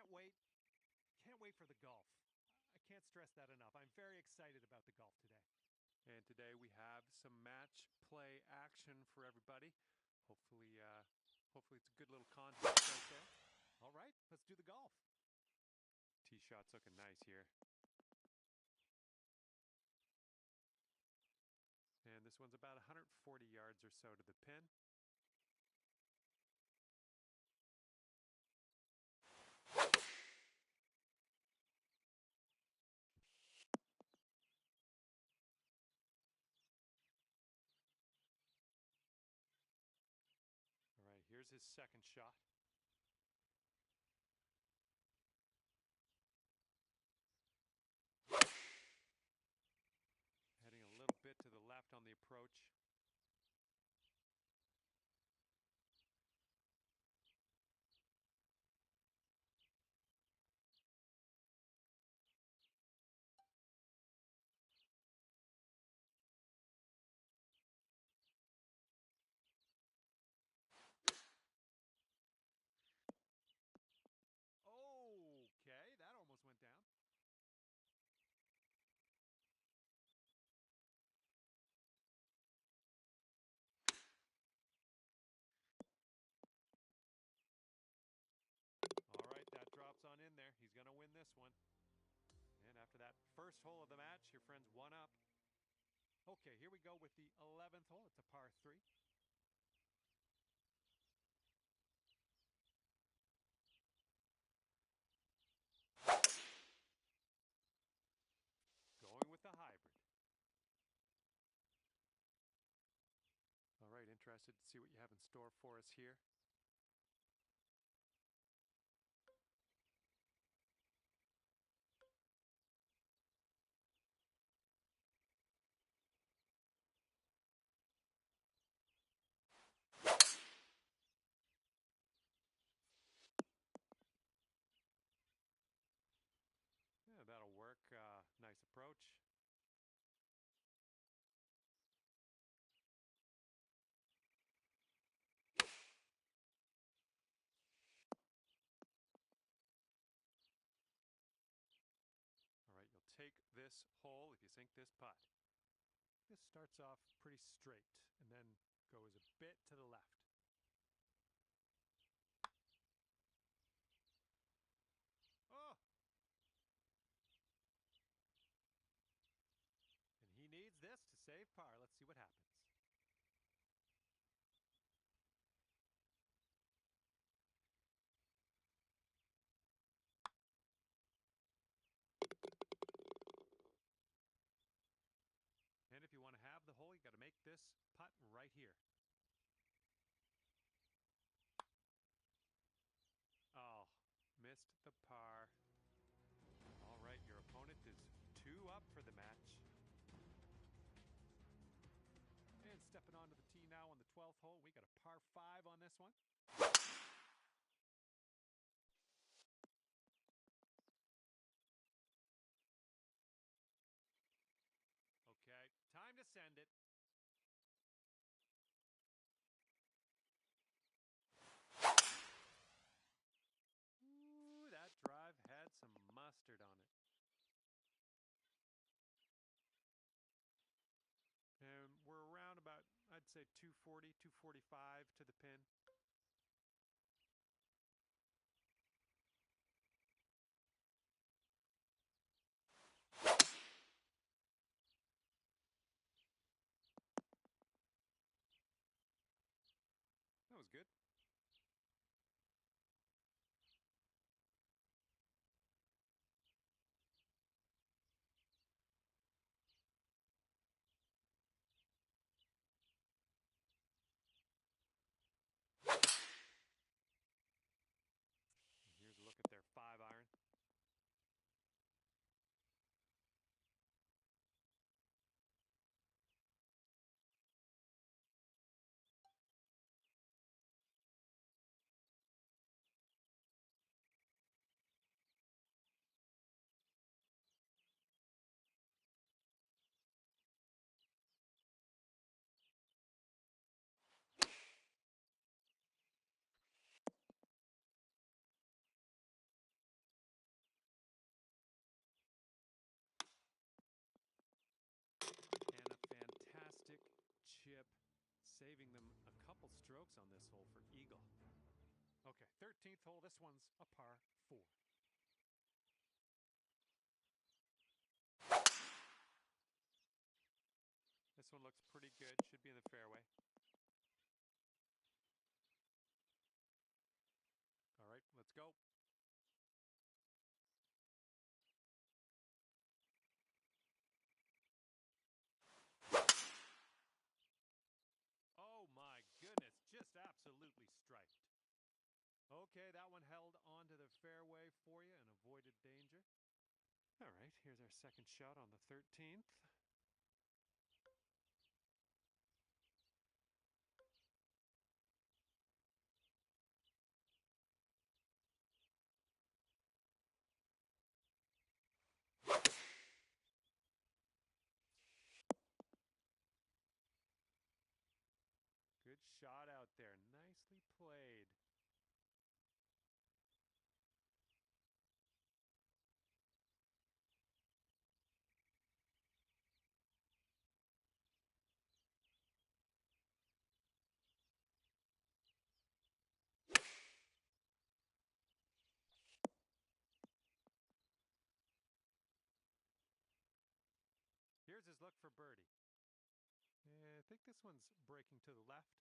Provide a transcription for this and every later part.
can't wait. Can't wait for the golf. I can't stress that enough. I'm very excited about the golf today. And today we have some match play action for everybody. Hopefully it's a good little contest out there. All right, let's do the golf. Tee shot's looking nice here. And this one's about 140 yards or so to the pin. All right, here's his second shot. Heading a little bit to the left on the approach. Okay, that almost went down. All right, that drops on in there. He's going to win this one. And after that first hole of the match, your friend's one up. Okay, here we go with the 11th hole. It's a par 3. Going with the hybrid. All right, interested to see what you have in store for us here. Yeah, that'll work. Nice approach. All right, you'll take this hole if you sink this putt. This starts off pretty straight and then goes a bit to the left. Oh! And he needs this to save par. Let's see what happens. And if you want to have the hole, you got to make this putt right here. Oh, missed the par. All right, your opponent is 2 up for the match. And stepping onto the tee now on the 12th hole, we got a par 5 on this one. Okay, time to send it. Ooh, that drive had some mustard on it. And we're around about, I'd say 240, 245 to the pin. That was good. saving them a couple strokes on this hole for eagle. Okay, 13th hole. This one's a par 4. This one looks pretty good. Should be in the fairway. All right, let's go. Oh my goodness, just absolutely striped. Okay, that one held onto the fairway for you and avoided danger. All right, here's our second shot on the 13th. Good shot out there. Nicely played. Here's his look for birdie. I think this one's breaking to the left.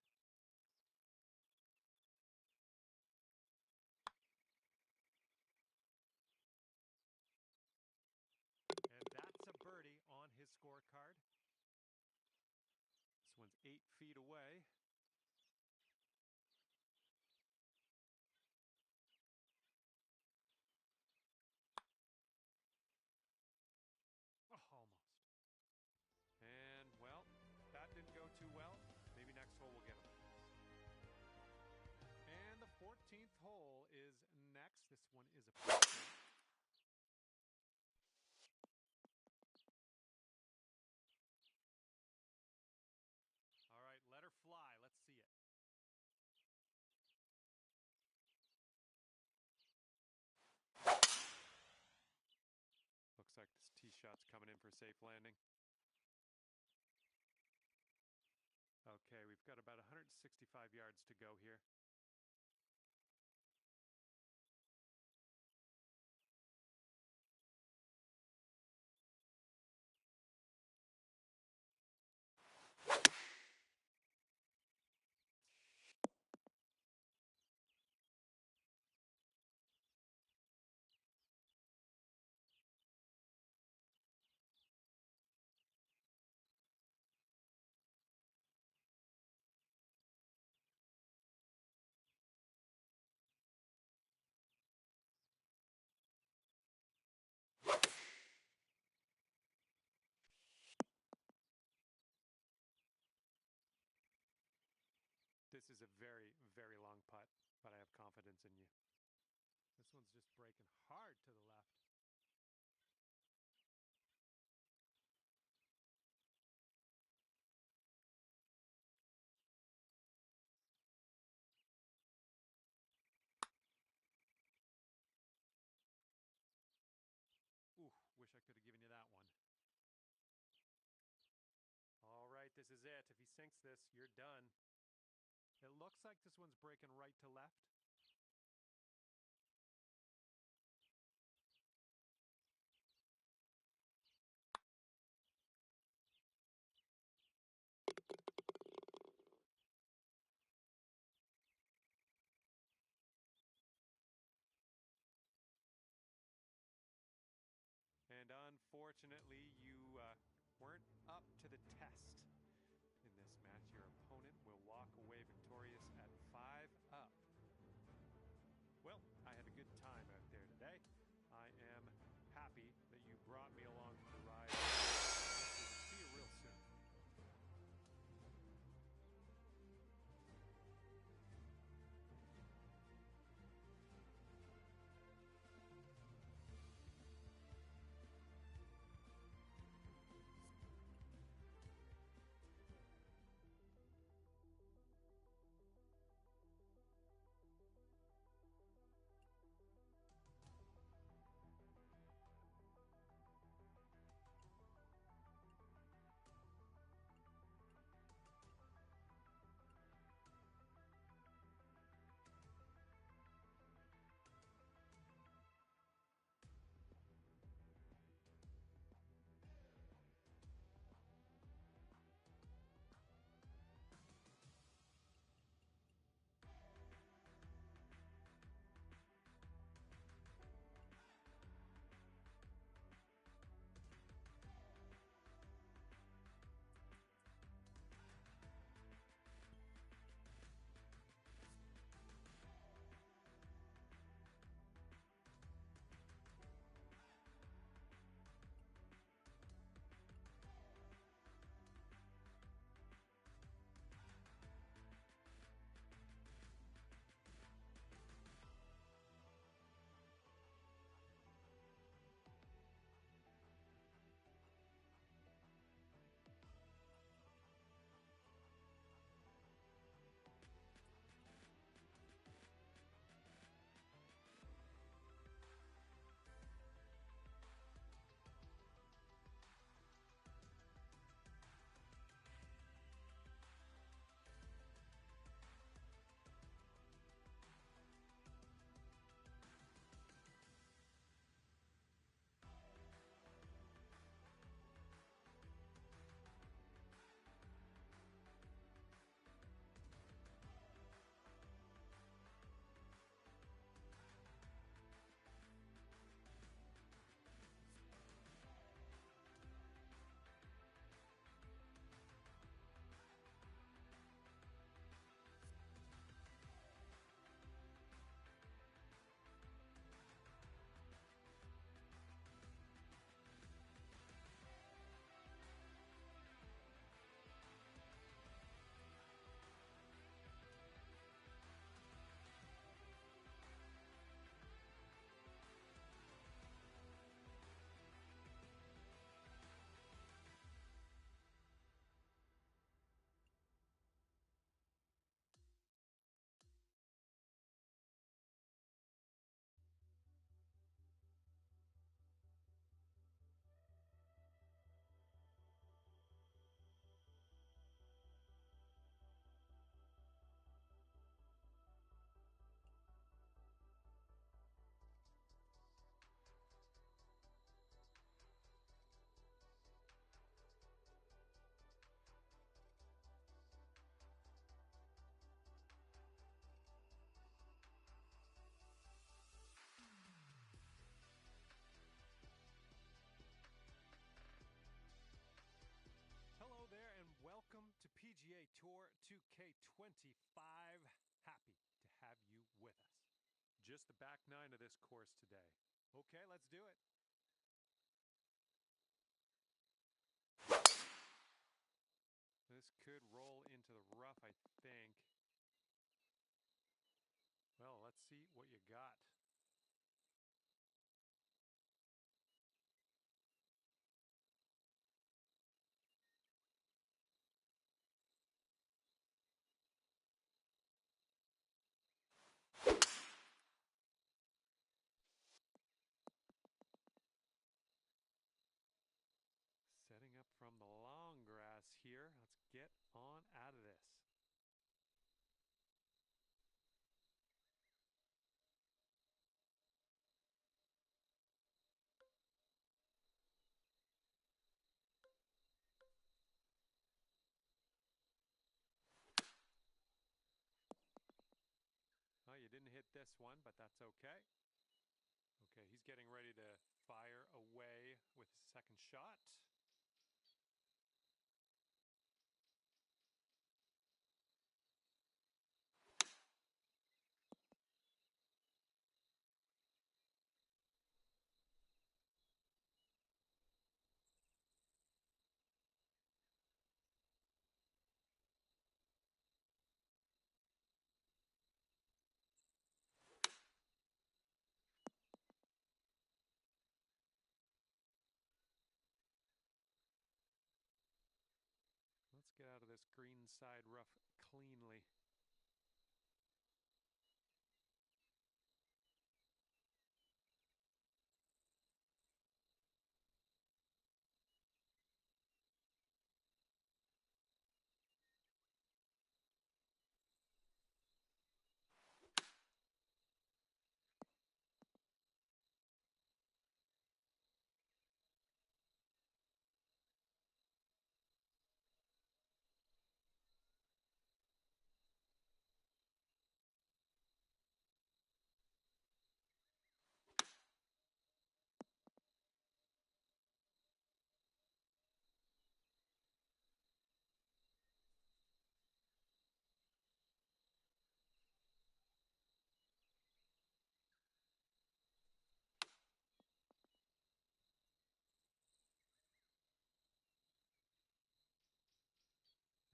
And that's a birdie on his scorecard. This one's 8 feet away. Oh, almost. And, well, that didn't go too well. Maybe next hole will get him. And the 14th hole is next. This one is a par 3. All right, let her fly. Let's see it. Looks like this tee shot's coming in for a safe landing. Okay, we've got about 165 yards to go here. This is a very, very long putt, but I have confidence in you. This one's just breaking hard to the left. Ooh, wish I could have given you that one. All right, this is it. If he sinks this, you're done. It looks like this one's breaking right to left. And unfortunately, you weren't up to the test in this match. Your opponent will walk away victorious at 5 up. Well, I had a good time out there today. I am happy that you brought me along for the ride. See you real soon. 25. Happy to have you with us. Just the back nine of this course today. Okay, let's do it. This could roll into the rough, I think. Well, let's see what you got. Setting up from the long grass here. Let's get on out of this. Oh, you didn't hit this one, but that's okay. Okay, he's getting ready to fire away with his second shot. Let's get out of this green side rough cleanly.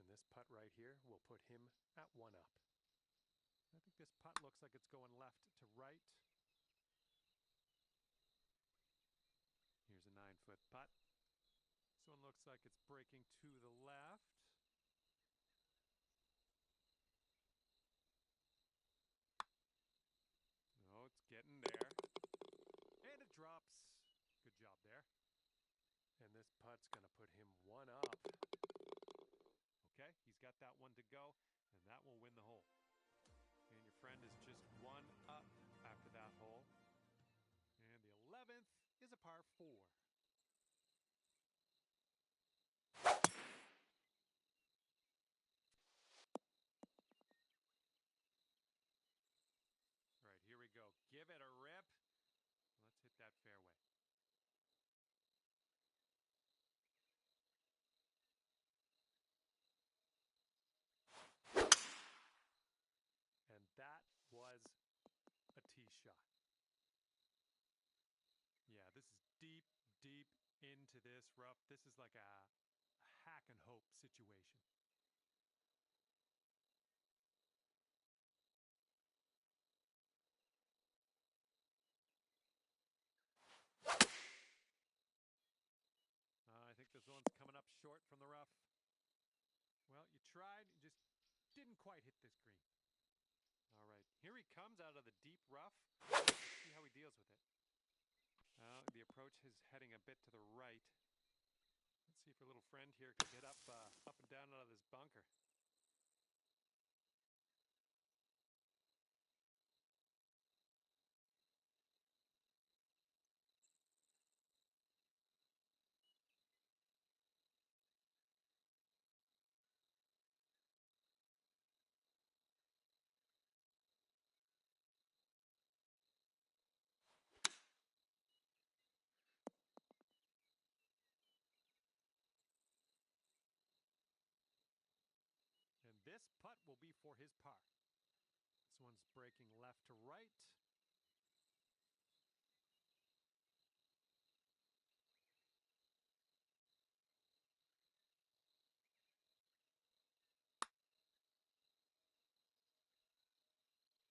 And this putt right here will put him at 1 up. I think this putt looks like it's going left to right. Here's a 9-foot putt. This one looks like it's breaking to the left. Oh, it's getting there. And it drops. Good job there. And this putt's going to put him 1 up. Okay, he's got that one to go, and that will win the hole. And your friend is just 1 up after that hole. And the 11th is a par 4. All right, here we go. Give it a rip. Let's hit that fairway. And that was a tee shot. Yeah, this is deep, deep into this rough. This is like a hack and hope situation. I think this one's coming up short from the rough. Well, you tried, you just didn't quite hit this green. All right, here he comes out of the deep rough. Let's see how he deals with it. The approach is heading a bit to the right. Let's see if our little friend here can get up and down out of this bunker. will be for his par. This one's breaking left to right.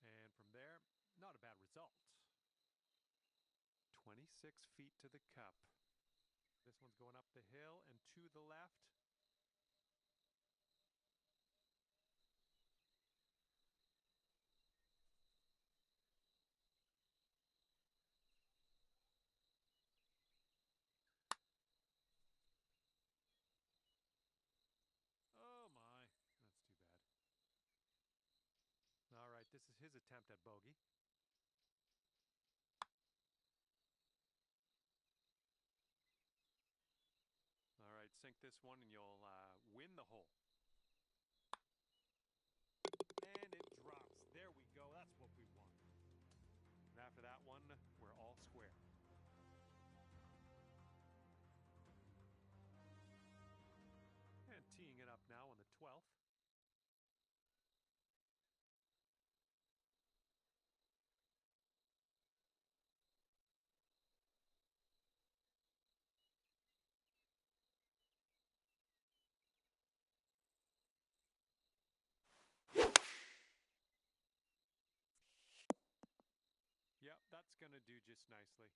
And from there, not a bad result. 26 feet to the cup. This one's going up the hill and to the left. Oh my, that's too bad. All right, this is his attempt at bogey. All right, sink this one and you'll win the hole. And it drops. There we go. That's what we want. And after that one, we're all square. And teeing it up now on the 12th. Yep, that's going to do just nicely.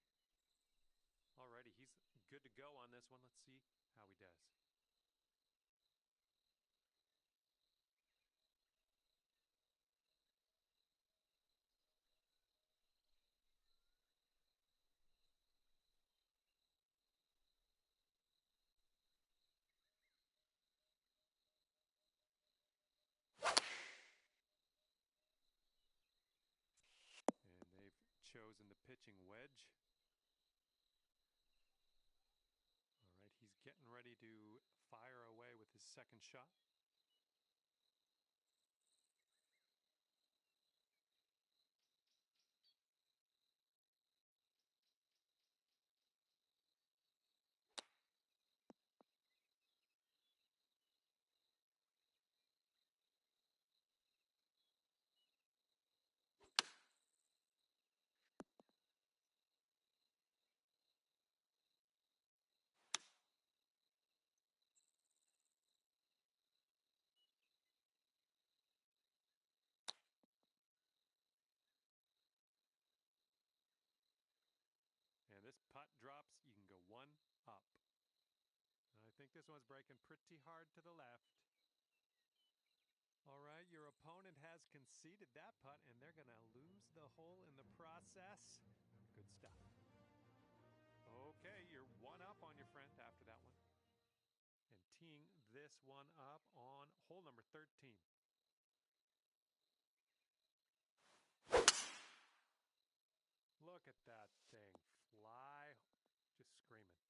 Alrighty, he's good to go on this one. Let's see how he does. And they've chosen the pitching wedge. All right, he's getting ready to fire away with his second shot. And this putt drops, you can go one up. And I think this one's breaking pretty hard to the left. All right, your opponent has conceded that putt, and they're going to lose the hole in the process. Good stuff. Okay, you're one up on your friend after that one. And teeing this one up on hole number 13. Look at that thing fly, just screaming.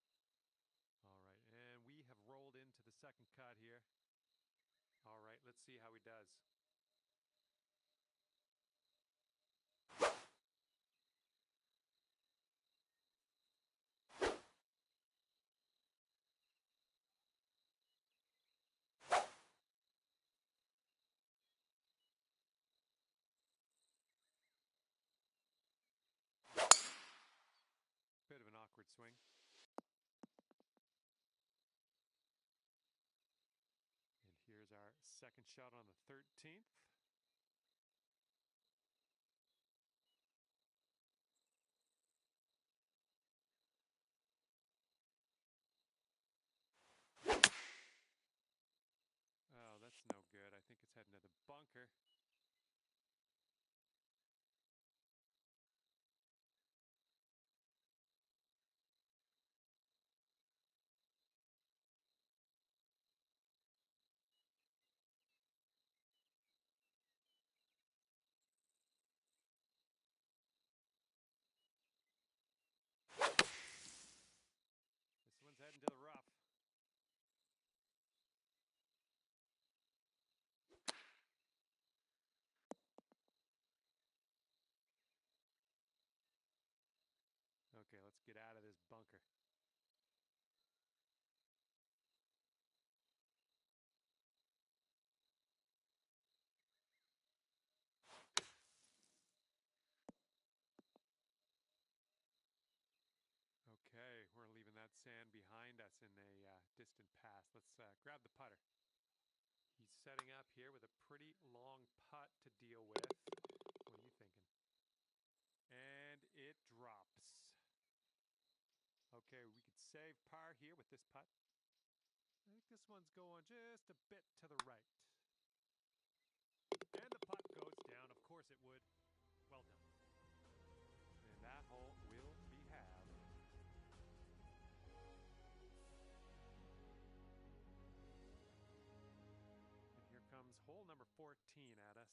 All right, and we have rolled into the second cut here. All right, let's see how he does. Bit of an awkward swing. And here's our second shot on the 13th. Oh, that's no good. I think it's heading to the bunker. This one's heading to the rough. Okay, let's get out of this bunker. behind us in a distant past. Let's grab the putter. He's setting up here with a pretty long putt to deal with. What are you thinking? And it drops. Okay, we could save par here with this putt. I think this one's going just a bit to the right. And the putt goes down. Of course it would. Well done. And that hole will be halved. And here comes hole number 14 at us.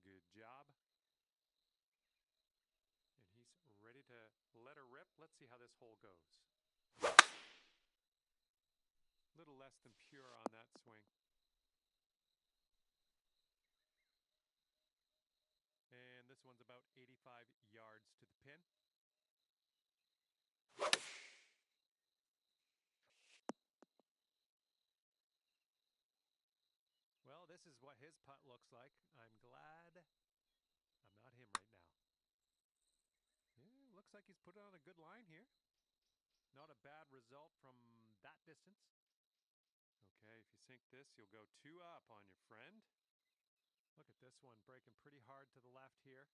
Good job. And he's ready to let her rip. Let's see how this hole goes. A little less than pure on that swing. And this one's about 85 yards to the pin. Well, this is what his putt looks like. I'm glad I'm not him right now. Yeah, looks like he's put it on a good line here. Not a bad result from that distance. Okay, if you sink this, you'll go 2 up on your friend. Look at this one, breaking pretty hard to the left here.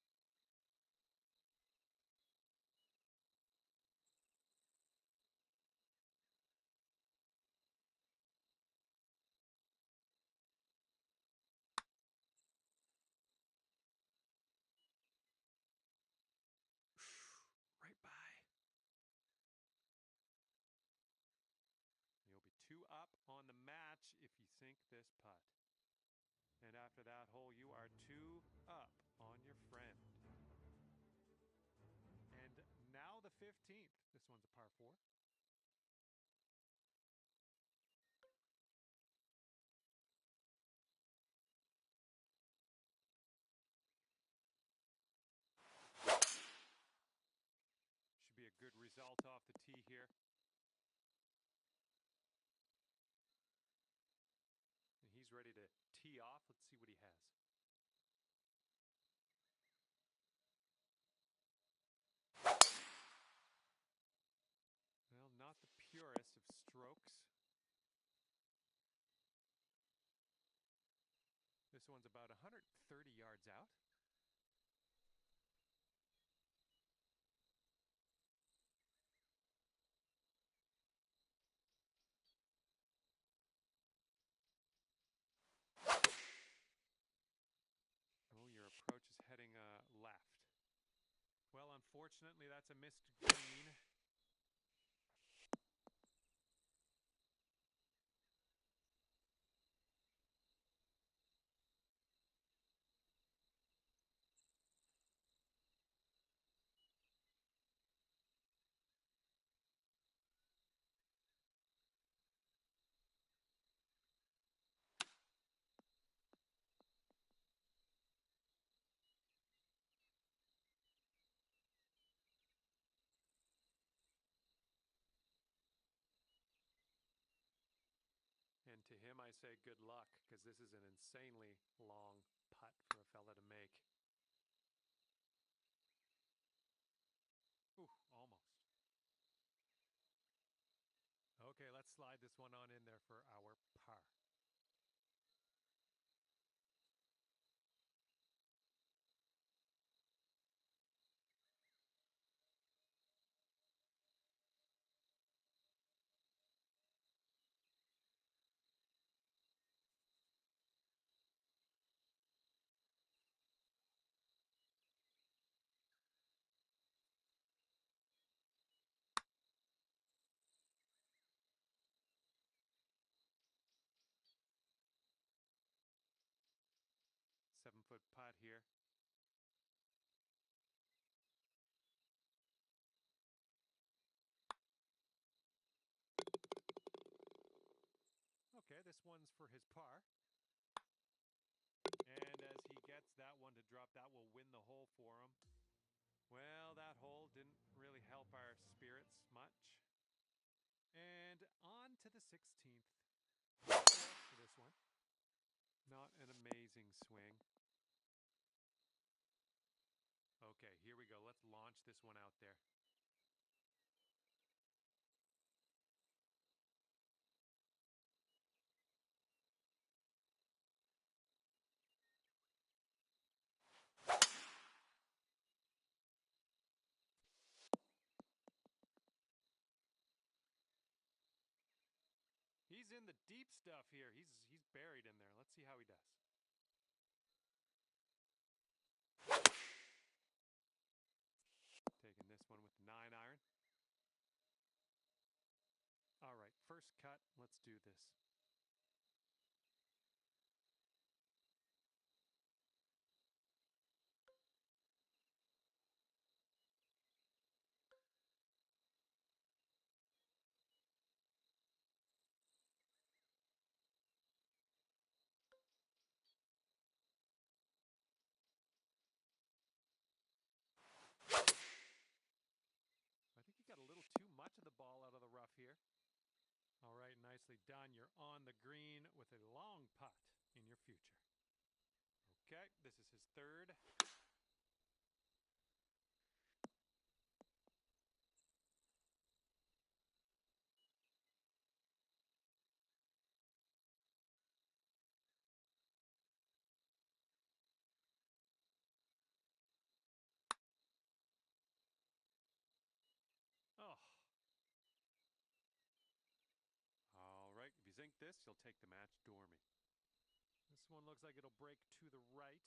Right by. You'll be 2 up on the match if you sink this putt. And after that hole, you are 2 up on your friend. And now the 15th. This one's a par 4. Should be a good result off the tee here. And he's ready to tee off. Let's see what he has. Well, not the purest of strokes. This one's about 130 yards out. Oh, your approach is heading left. Well, unfortunately, that's a missed green. And to him, I say good luck, because this is an insanely long putt for a fella to make. Ooh, almost. Okay, let's slide this one on in there for our par. this one's for his par. And as he gets that one to drop, that will win the hole for him. Well, that hole didn't really help our spirits much. And on to the 16th. For this one. Not an amazing swing. Okay, here we go. Let's launch this one out there. He's in the deep stuff here. He's buried in there. Let's see how he does. Taking this one with the 9-iron. All right, first cut. Let's do this. I think he got a little too much of the ball out of the rough here. All right, nicely done. You're on the green with a long putt in your future. Okay, this is his third. Oh. All right, if you zink this, you'll take the match dormy. This one looks like it'll break to the right.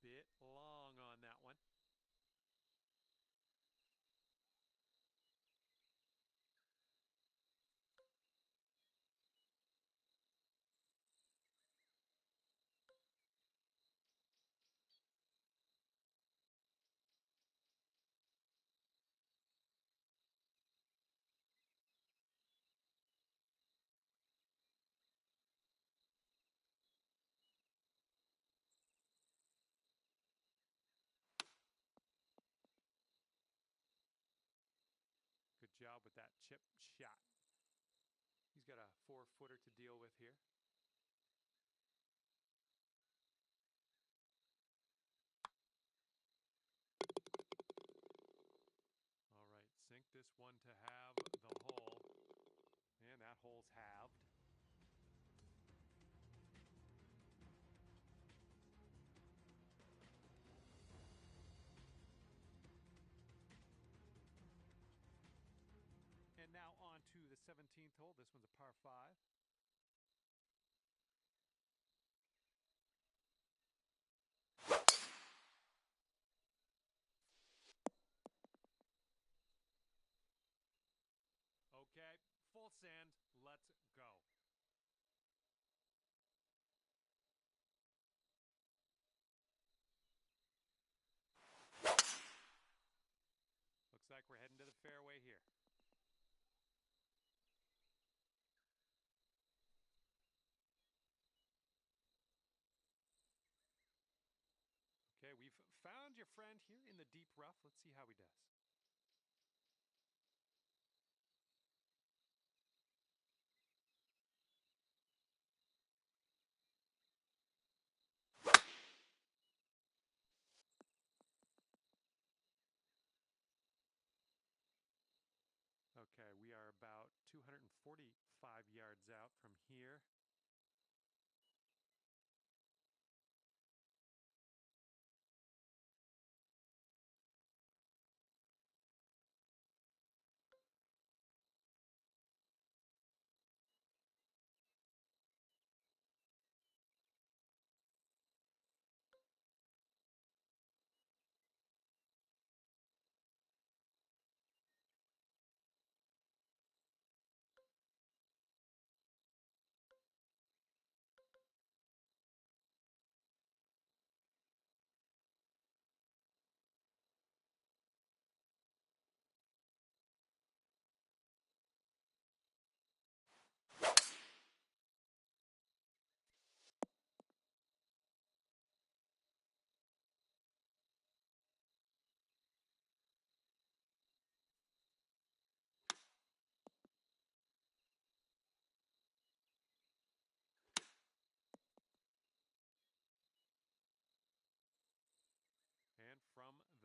Bit long on that one. Good job with that chip shot. He's got a 4-footer to deal with here. All right, sink this one to have the hole. And that hole's halved. And now on to the 17th hole. This one's a par 5. Okay, full send. Let's go. Looks like we're heading to the fairway here. Okay, we've found your friend here in the deep rough. Let's see how he does. Okay, we are about 245 yards out from here.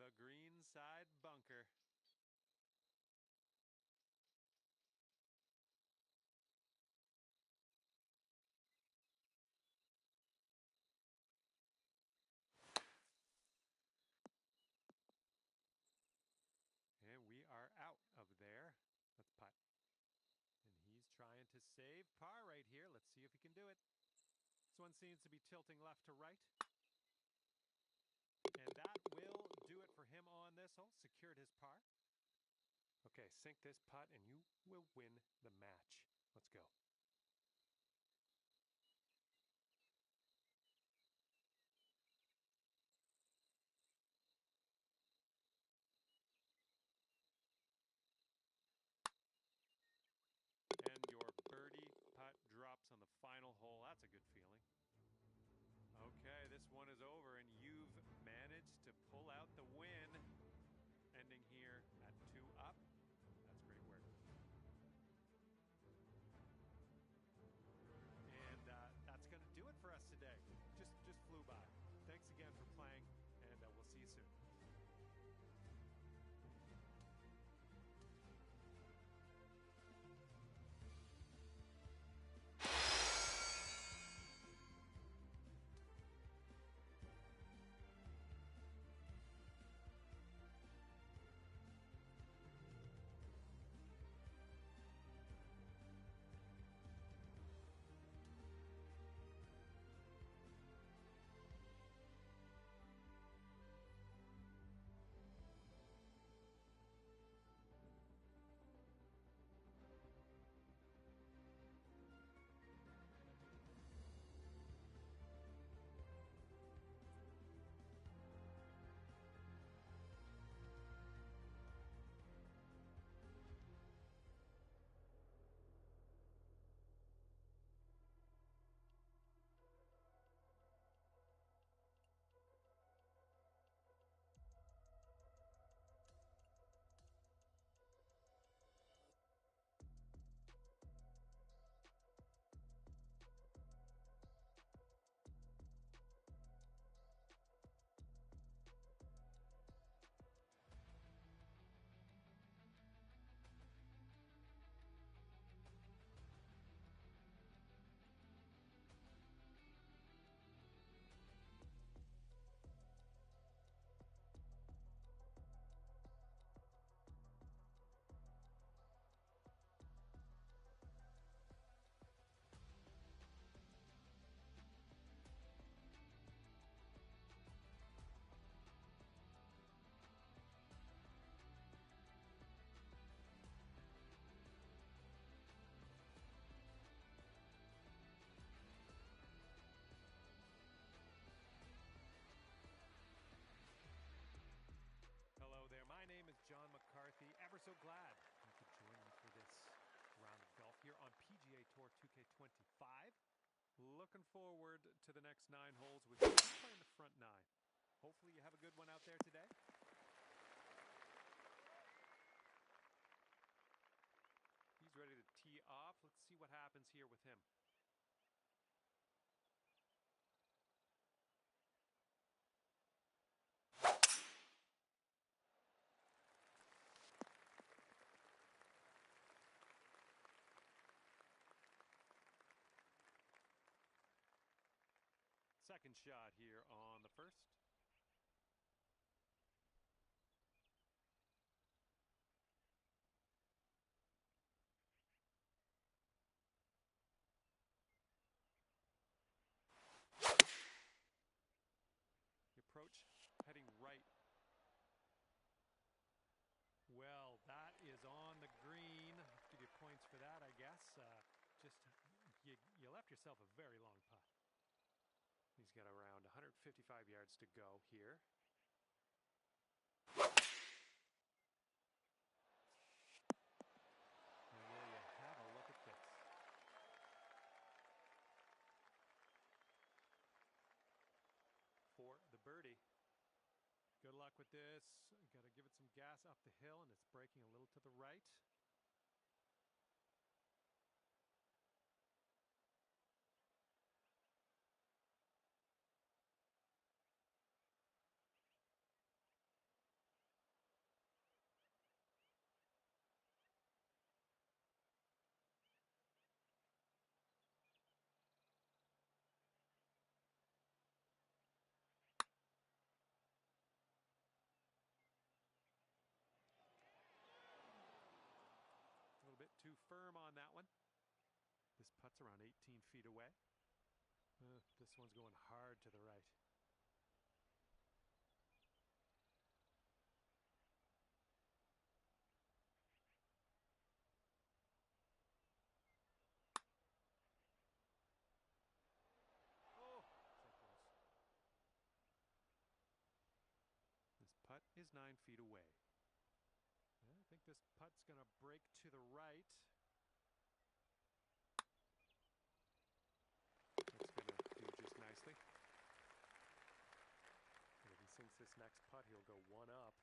the greenside bunker. And we are out of there. Let's putt. And he's trying to save par right here. Let's see if he can do it. This one seems to be tilting left to right. And that will do it for him on this hole. Secured his par. Okay, sink this putt and you will win the match. Let's go. And your birdie putt drops on the final hole. That's a good feeling. Okay, this one is over, and you've managed to pull out the win, ending here at 2 up. That's great work. And that's going to do it for us today. Just flew by. Thanks again for playing, and we'll see you soon. Hello there, my name is John McCarthy. Ever so glad you could join me for this round of golf here on PGA Tour 2K25. Looking forward to the next 9 holes with you playing the front 9. Hopefully you have a good one out there today. He's ready to tee off. Let's see what happens here with him. Second shot here on the first. The approach heading right. Well, that is on the green. I'll give you points for that, I guess. You left yourself a very long putt. He's got around 155 yards to go here. And there you have a look at this. For the birdie. Good luck with this. Got to give it some gas up the hill, and it's braking a little to the right. firm on that one. This putt's around 18 feet away. This one's going hard to the right. Oh, so close. This putt is 9 feet away. I think this putt's going to break to the right. That's going to do just nicely. And if he sinks this next putt, he'll go one up.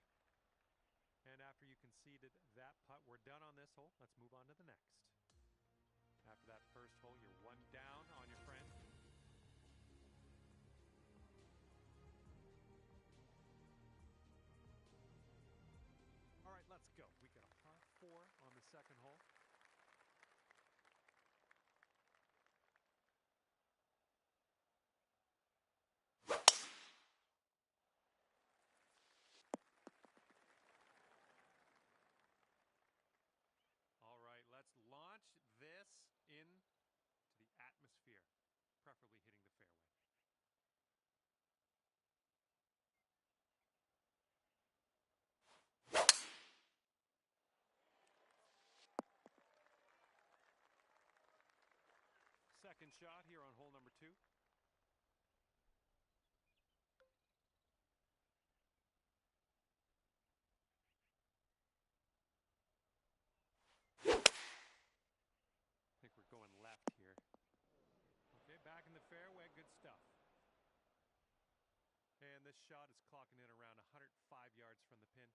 And after you conceded that putt, we're done on this hole. Let's move on to the next. After that first hole, you're one down on your friend. All right, let's go. We got a par 4 on the second hole. All right, let's launch this into the atmosphere, preferably hitting the fairway. Second shot here on hole number 2. I think we're going left here. Okay, back in the fairway, good stuff. And this shot is clocking in around 105 yards from the pin.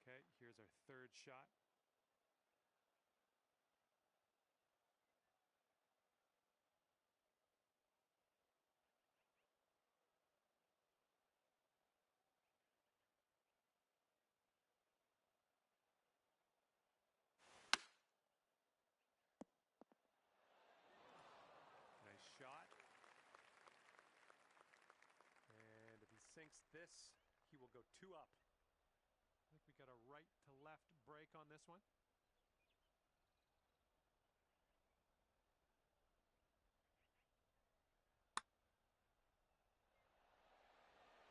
Okay, here's our third shot. Nice shot. And if he sinks this, he will go 2 up. I think we got a right to left break on this one.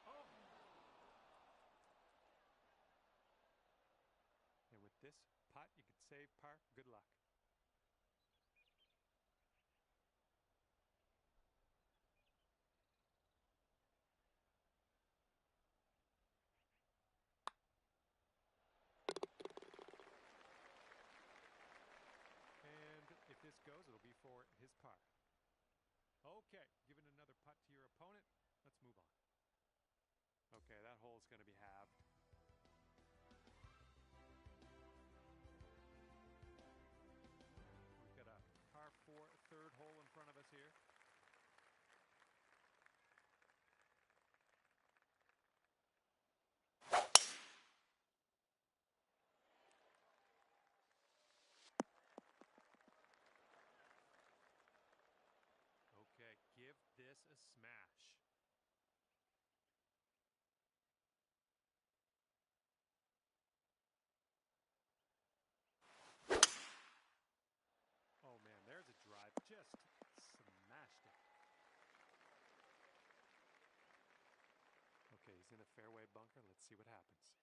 Oh! And with this putt, you could save par. Good luck. And if this goes, it'll be for his par. Okay, giving another putt to your opponent. Let's move on. Okay, that hole's going to be halved. We've got a par 4 third hole in front of us here. Okay, give this a smash. Oh man, there's a drive. Just smashed it. Okay, he's in a fairway bunker. Let's see what happens.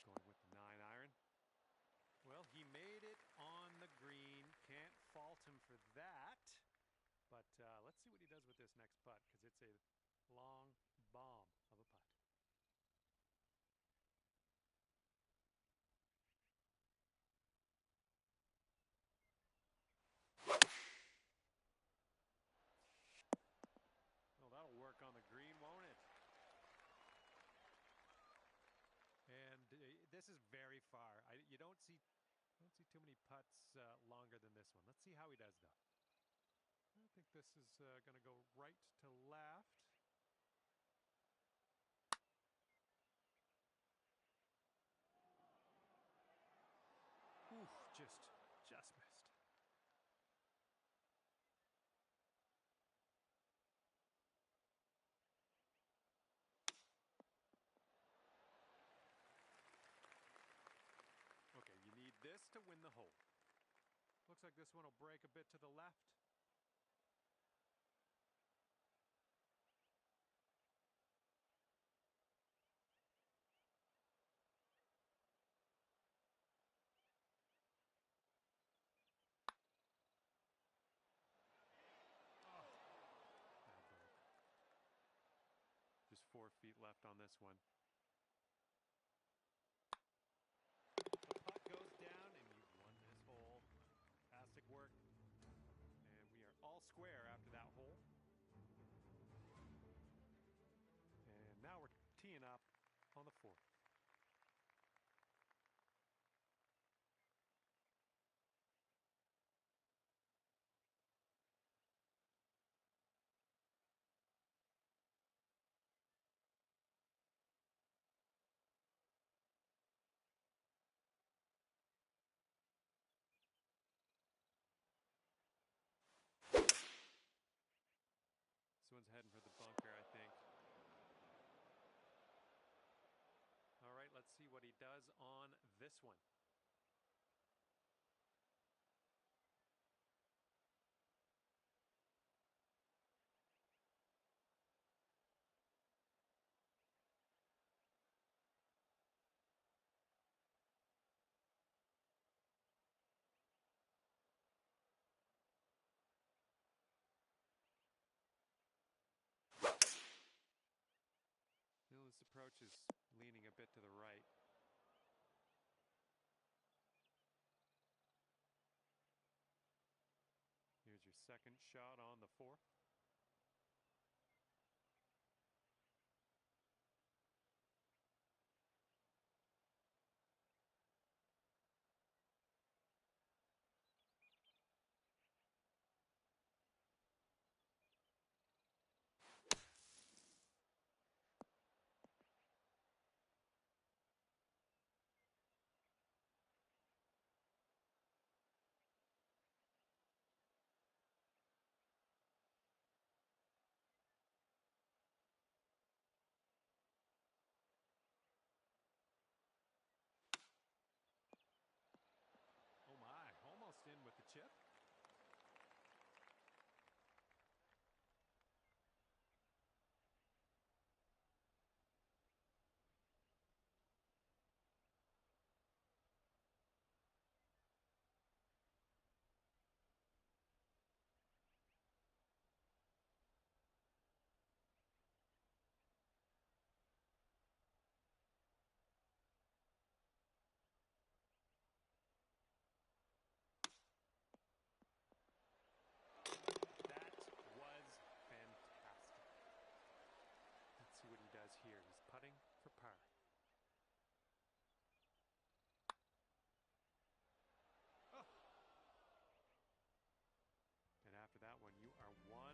Going with the 9-iron. Well, he made it on the green. Can't fault him for that. But let's see what he does with this next putt, because it's a long bomb of a putt. Well, that'll work on the green, won't it? And this is very far. You don't see too many putts longer than this one. Let's see how he does, though. I think this is going to go right to left. Oof, just missed. Okay, you need this to win the hole. Looks like this one will break a bit to the left. Just 4 feet left on this one. The putt goes down and you've won this hole. Fantastic work. And we are all square after that hole. And now we're teeing up on the 4th. This one's heading for the bunker, I think. All right, let's see what he does on this one. This approach is leaning a bit to the right. Here's your second shot on the 4th. Oh my, almost in with the chip. Here, he's putting for par. Oh. And after that one, you are 1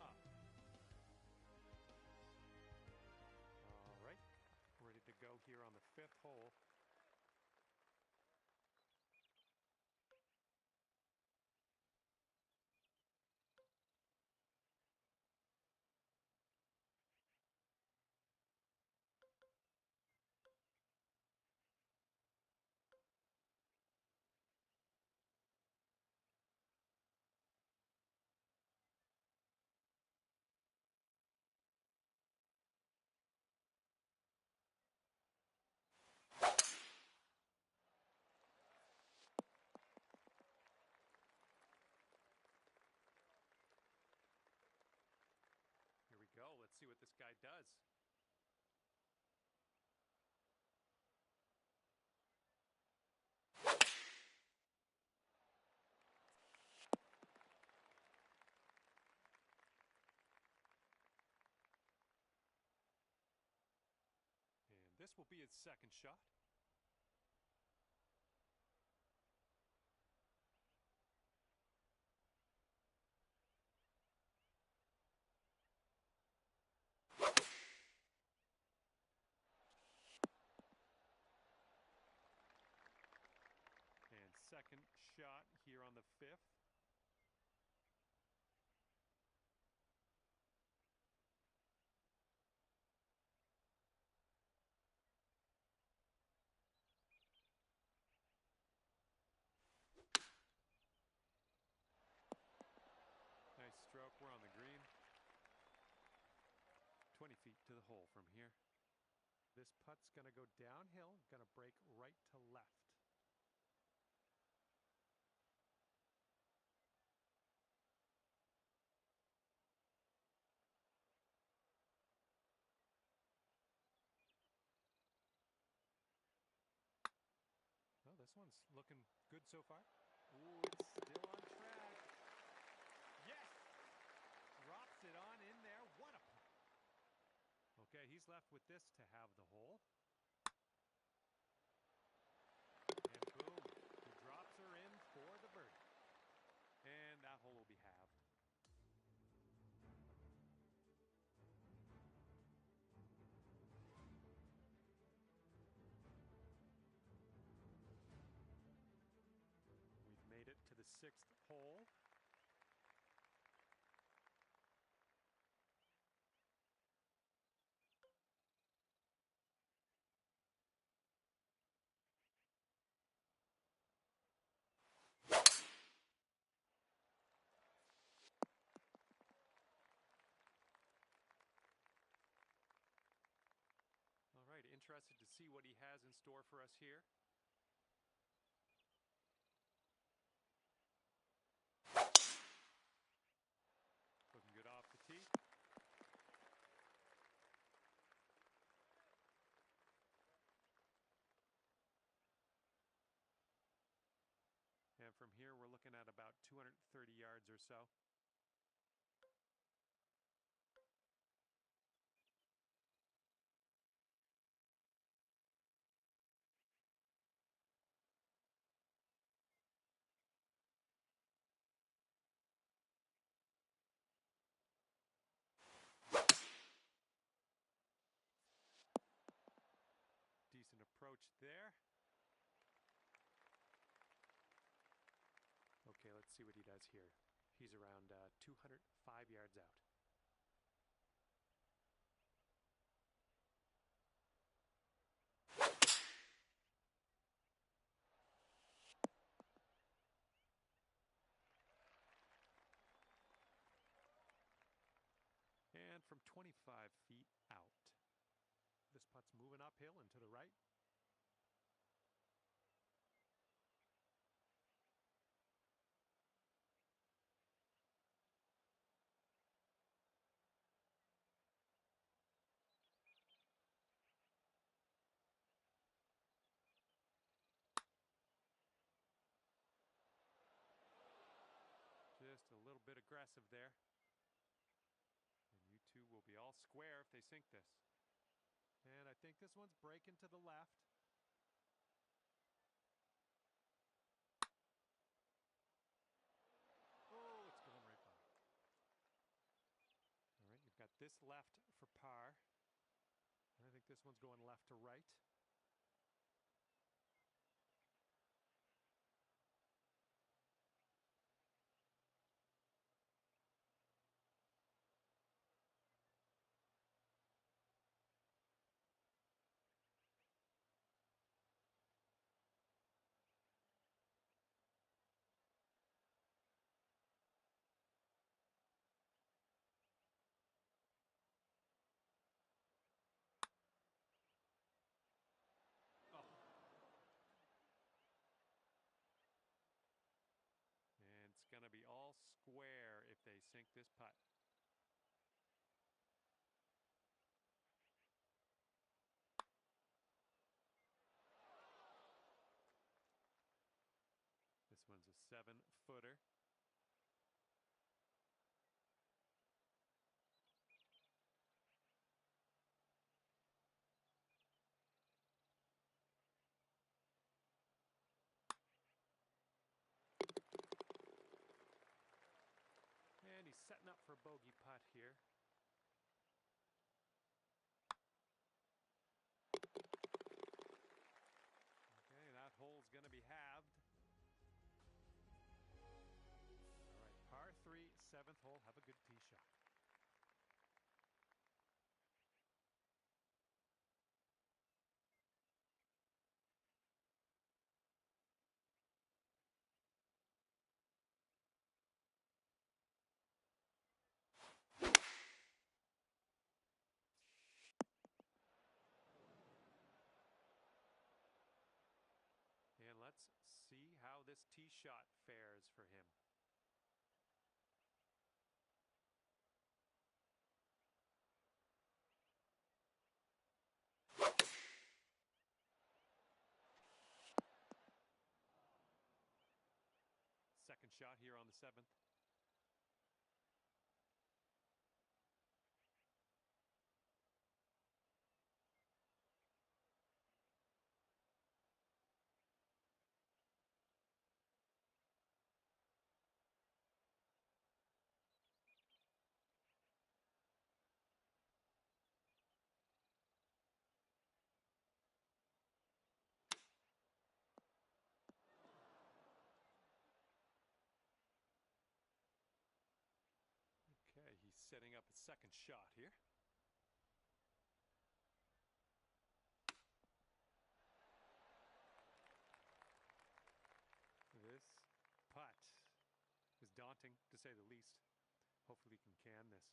up. All right, ready to go here on the 5th hole. Go. Let's see what this guy does. And this will be his second shot. second shot here on the fifth. Nice stroke. We're on the green. 20 feet to the hole from here. This putt's going to go downhill, going to break right to left. Well, this one's looking good so far. Ooh, it's still on track. Yes! Drops it on in there. What a putt. Okay, he's left with this to have the hole. And boom, he drops her in for the birdie. And that hole will be halved. We've made it to the sixth hole. All right, interested to see what he has in store for us here. Looking good off the tee. And from here, we're looking at about 230 yards or so. Decent approach there. Okay, let's see what he does here. He's around 205 yards out. And from 25 feet out, this putt's moving uphill and to the right. Just a little bit aggressive there. And you two will be all square if they sink this. And I think this one's breaking to the left. Oh, it's going right by. All right, you've got this left for par. And I think this one's going left to right. Oh. And it's going to be all square if they sink this putt. This one's a 7-footer. And he's setting up for a bogey putt here. Okay, that hole's going to be halved. hole. Have a good tee shot. And let's see how this tee shot fares for him. Second shot here on the 7th. Okay, he's setting up a second shot here. This putt is daunting, to say the least. Hopefully he can this.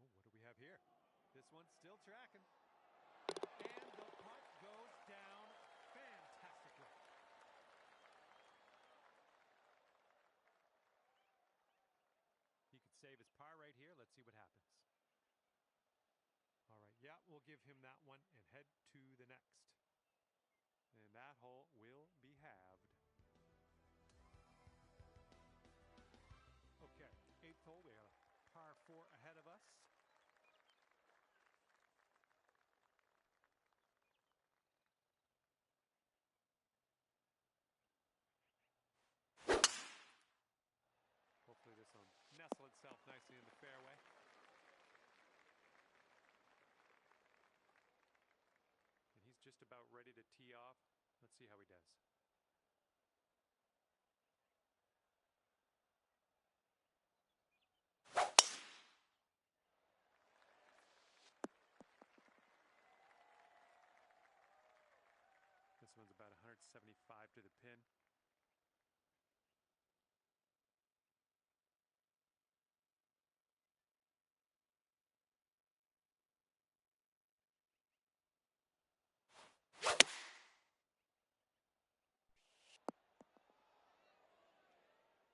Oh, what do we have here? This one's still tracking. And the putt goes down fantastically. He could save his par right here. Let's see what happens. All right, yeah, we'll give him that one and head to the next. And that hole will be halved. Okay, 8th hole, we got a par 4 ahead of us. Hopefully this will nestle itself nicely in the fairway. And he's just about ready to tee off. Let's see how he does. This one's about 175 to the pin.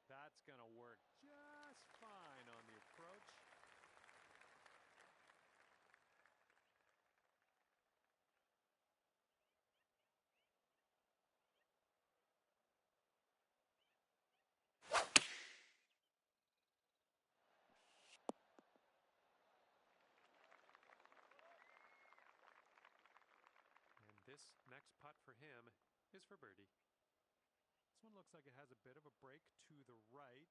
That's going to work just fine on the approach. And this next putt for him is for birdie. This one looks like it has a bit of a break to the right.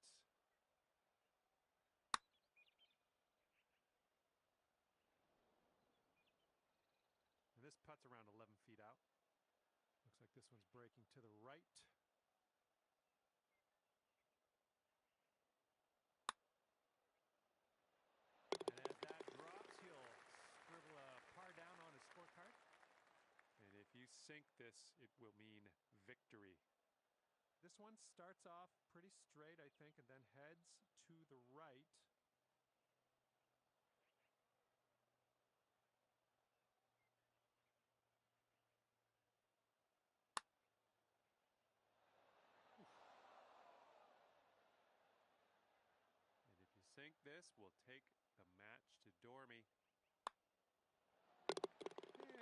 And this putt's around 11 feet out. Looks like this one's breaking to the right. And as that drops, he'll scribble a par down on his scorecard. And if you sink this, it will mean victory. This one starts off pretty straight, I think, and then heads to the right. And if you sink this, we'll take the match to Dormy.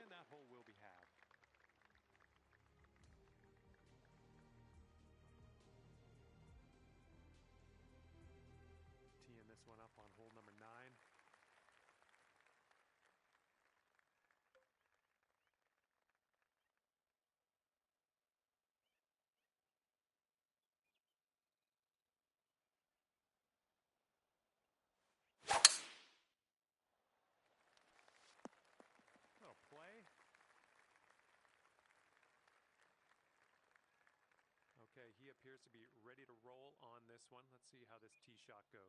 And that hole will be halved. Teeing this one up on hole number 9. appears to be ready to roll on this one. Let's see how this tee shot goes.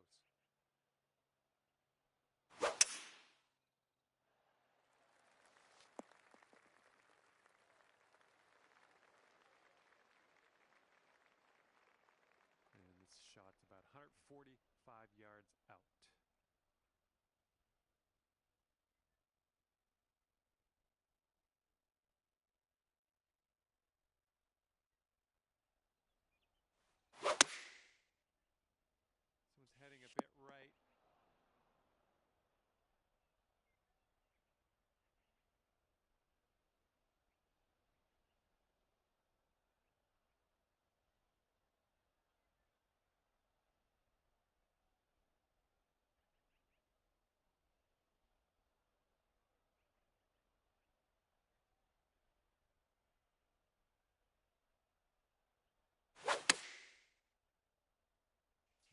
And this shot's about 145 yards out. Heading a bit right.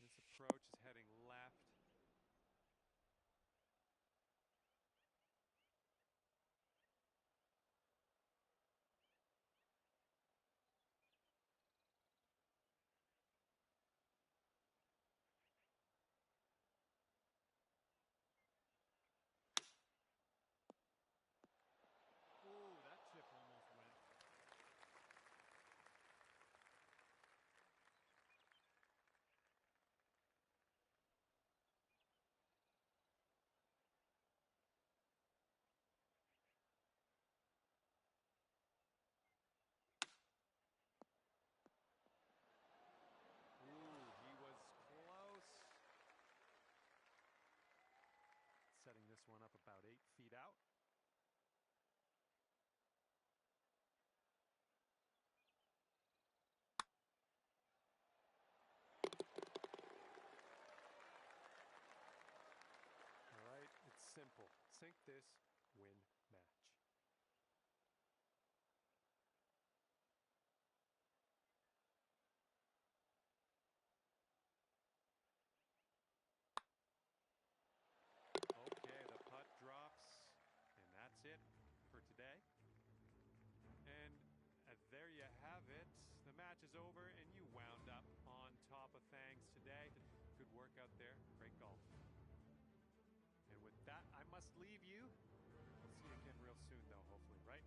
This approach is heading left. Ooh, that chip almost went. Ooh, he was close. Setting this one up about 8 feet out. All right, it's simple. Sink this, win match. Okay, the putt drops, and that's it for today. And there you have it. The match is over, and you wound up on top of things today. Good work out there. Great golf. And with that, I must leave you. We'll see you again real soon, though, hopefully, right?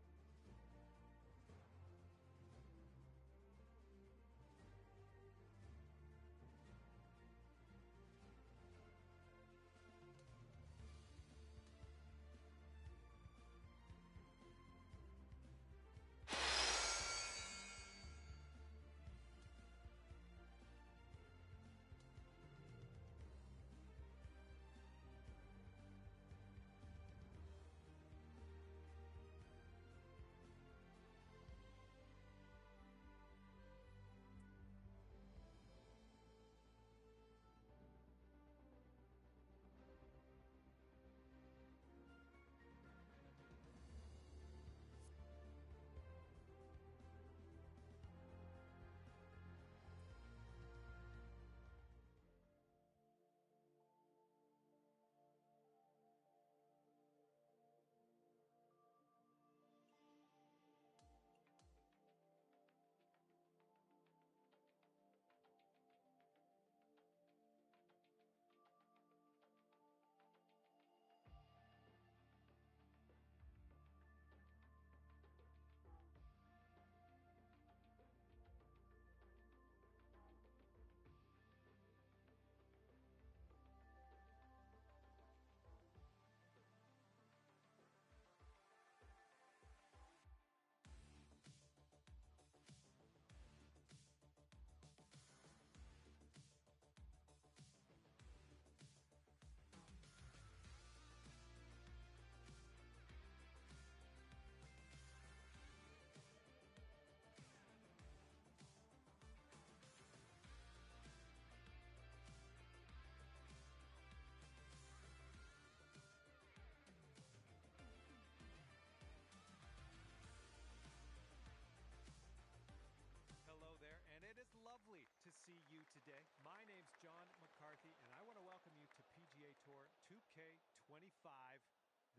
Lovely to see you today. My name's John McCarthy, and I want to welcome you to PGA Tour 2K25.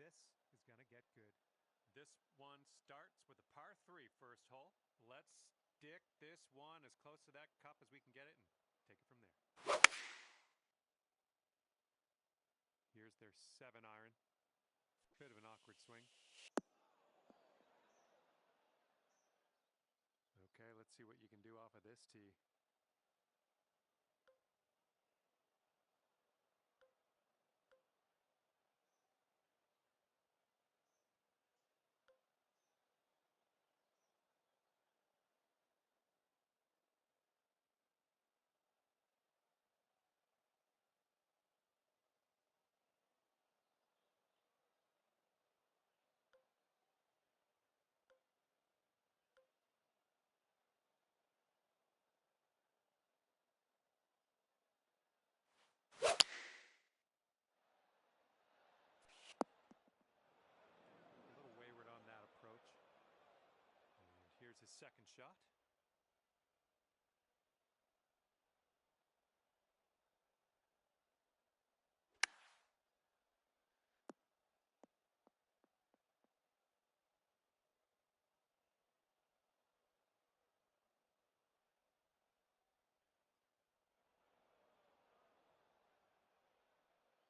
This is going to get good. This one starts with a par 3 first hole. Let's stick this one as close to that cup as we can get it and take it from there. Here's their 7-iron. Bit of an awkward swing. Okay, let's see what you can do off of this tee. Here's his second shot.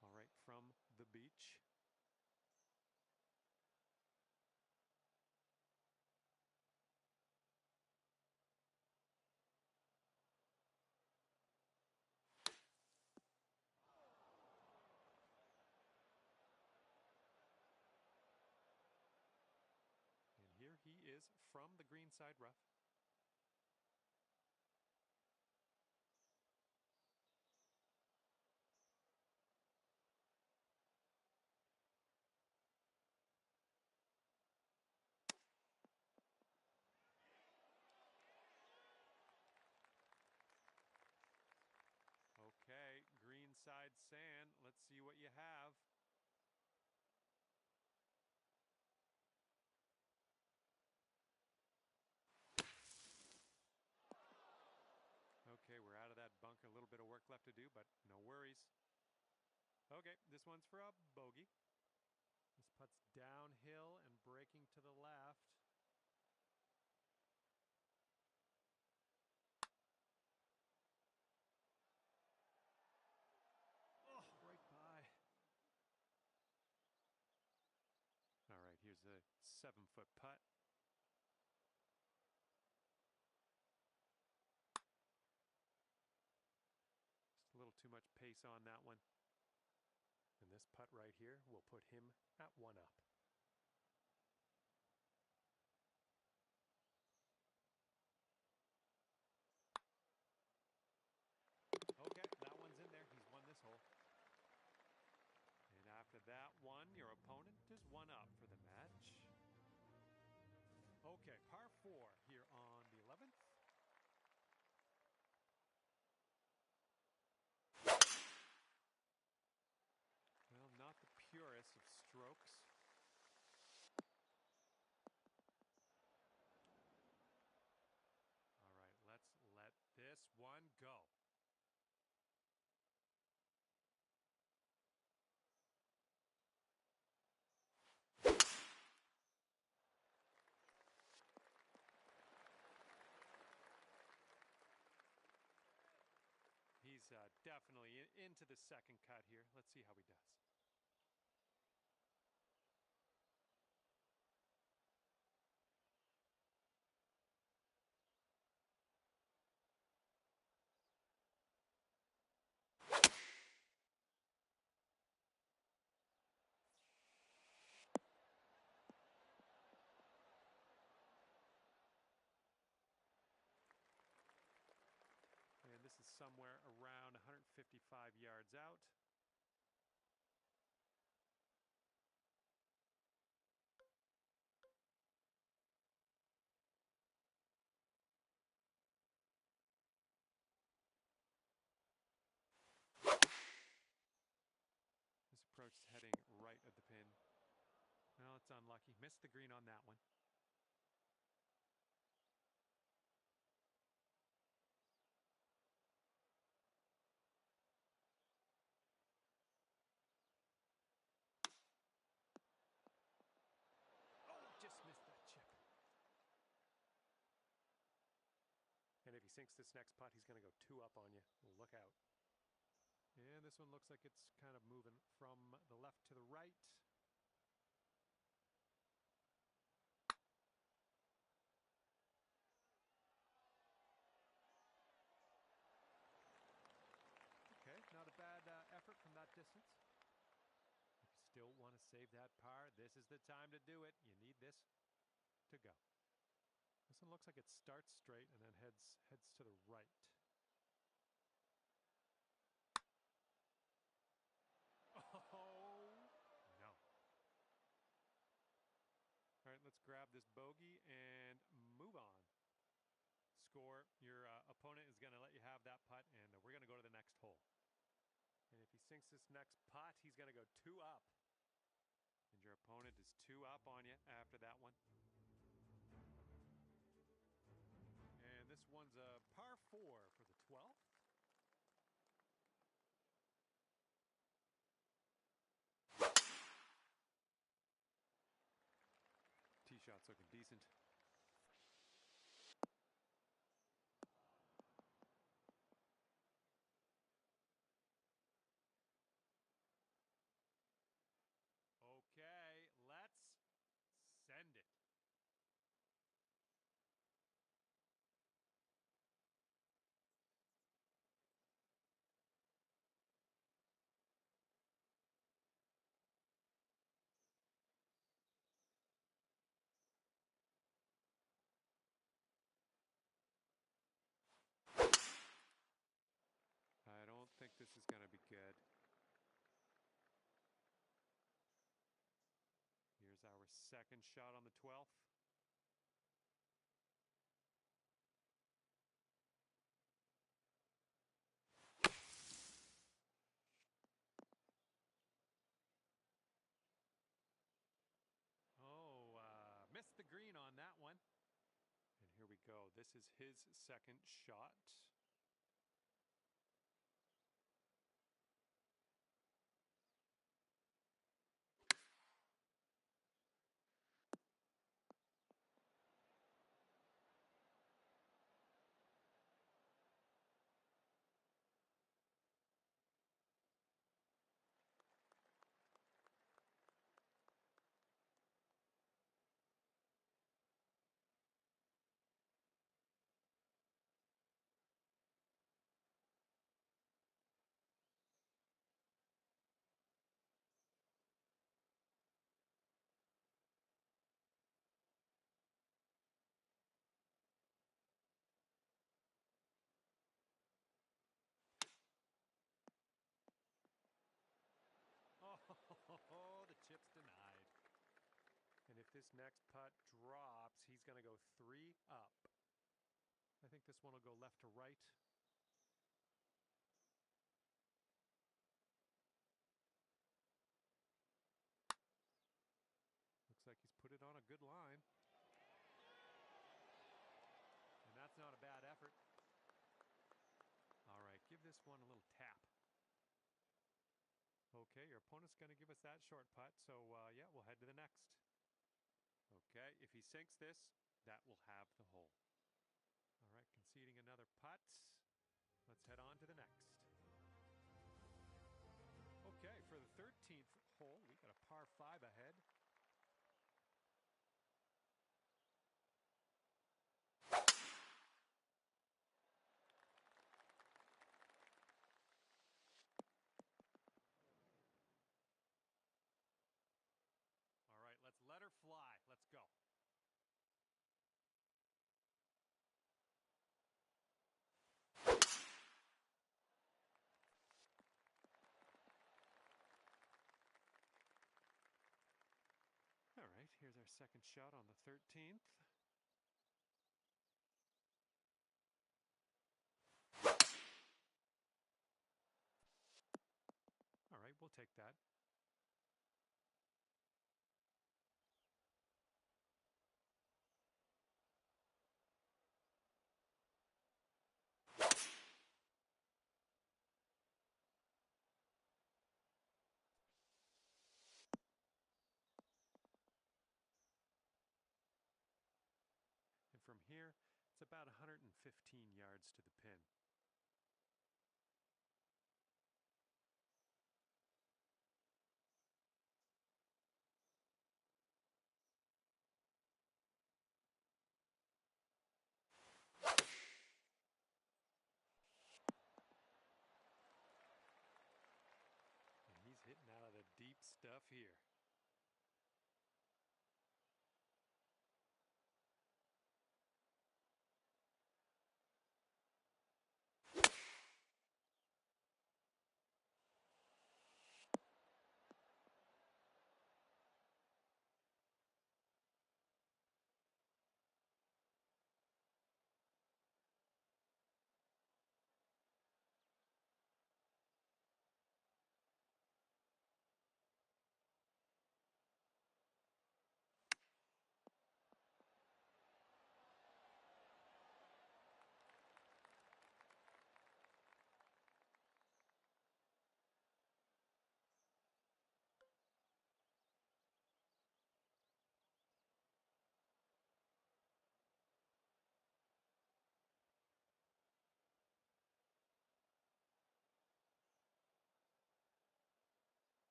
All right, from the beach. Here he is from the greenside rough. Okay, greenside sand. Let's see what you have. Okay, we're out of that bunker. A little bit of work left to do, but no worries. Okay, this one's for a bogey. This putt's downhill and breaking to the left. Oh, right by. All right, here's a 7-foot putt. Just a little too much pace on that one. And this putt right here will put him at 1 up. Okay, that one's in there. He's won this hole. And after that one, your opponent is 1 up for the match. Okay, par 4 here on the 11th. Well, not the purest of strokes. All right, let's let this one go. He's definitely into the second cut here. Let's see how he does. And this is somewhere around 155 yards out. This approach is heading right at the pin. Well, it's unlucky. Missed the green on that one. Oh, just missed that chip. sinks this next putt, he's going to go 2 up on you. Look out. And this one looks like it's kind of moving from the left to the right. Okay, not a bad effort from that distance. If you still want to save that par, this is the time to do it. You need this to go. This one looks like it starts straight and then heads to the right. Oh, no. All right, let's grab this bogey and move on. Score. Your opponent is going to let you have that putt, and we're going to go to the next hole. And if he sinks this next putt, he's going to go 2 up. And your opponent is 2 up on you after that one. And this one's a par 4 for the 12th. Tee shot's looking decent. Okay, let's send it. I don't think this is going to be good. Here's our second shot on the 12th. Oh, missed the green on that one. And here we go. This is his second shot. Oh, the chip's denied. And if this next putt drops, he's going to go 3 up. I think this one will go left to right. Looks like he's put it on a good line. And that's not a bad effort. All right, give this one a little tap. Okay, your opponent's going to give us that short putt, so yeah, we'll head to the next. Okay, if he sinks this, that will have the hole. All right, conceding another putt. Let's head on to the next. Okay, for the 13th hole, we got a par 5 ahead. All right, let's let her fly. Let's go. All right, here's our second shot on the 13th. All right, we'll take that. And from here, it's a about 115 yards to the pin. And he's hitting out of the deep stuff here.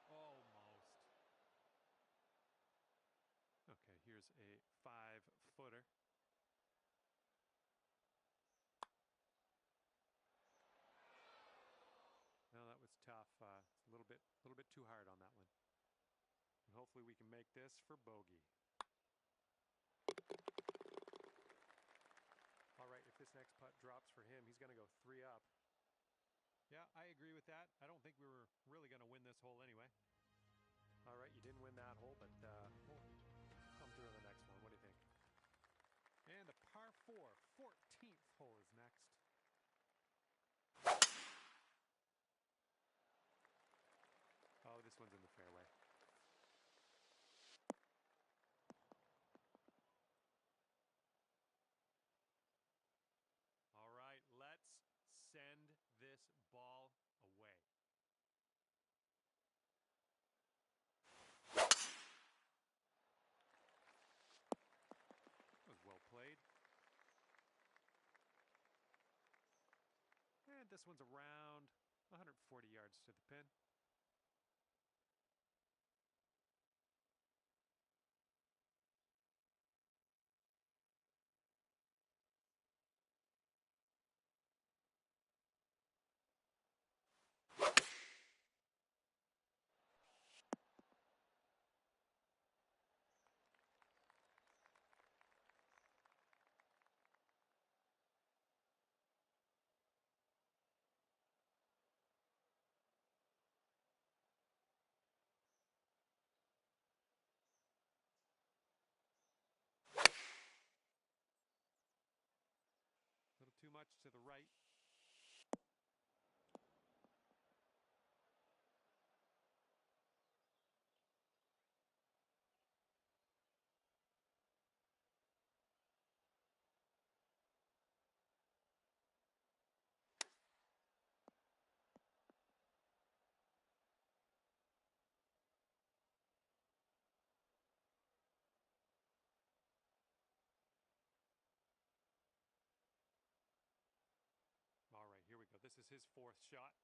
Almost. Okay, here's a 5-footer. No, that was tough. A little bit too hard on that one. And hopefully we can make this for bogey. All right, if this next putt drops for him, he's going to go 3 up. Yeah, I agree with that. I don't think we were really going to win this hole anyway. All right, you didn't win that hole, but we'll come through on the next one. What do you think? And the par 4, 14th hole is next. Oh, this one's in the fairway. All right, let's send this ball away. That was well played. And this one's around 140 yards to the pin. A little too much to the right. All right, here we go. This is his 4th shot.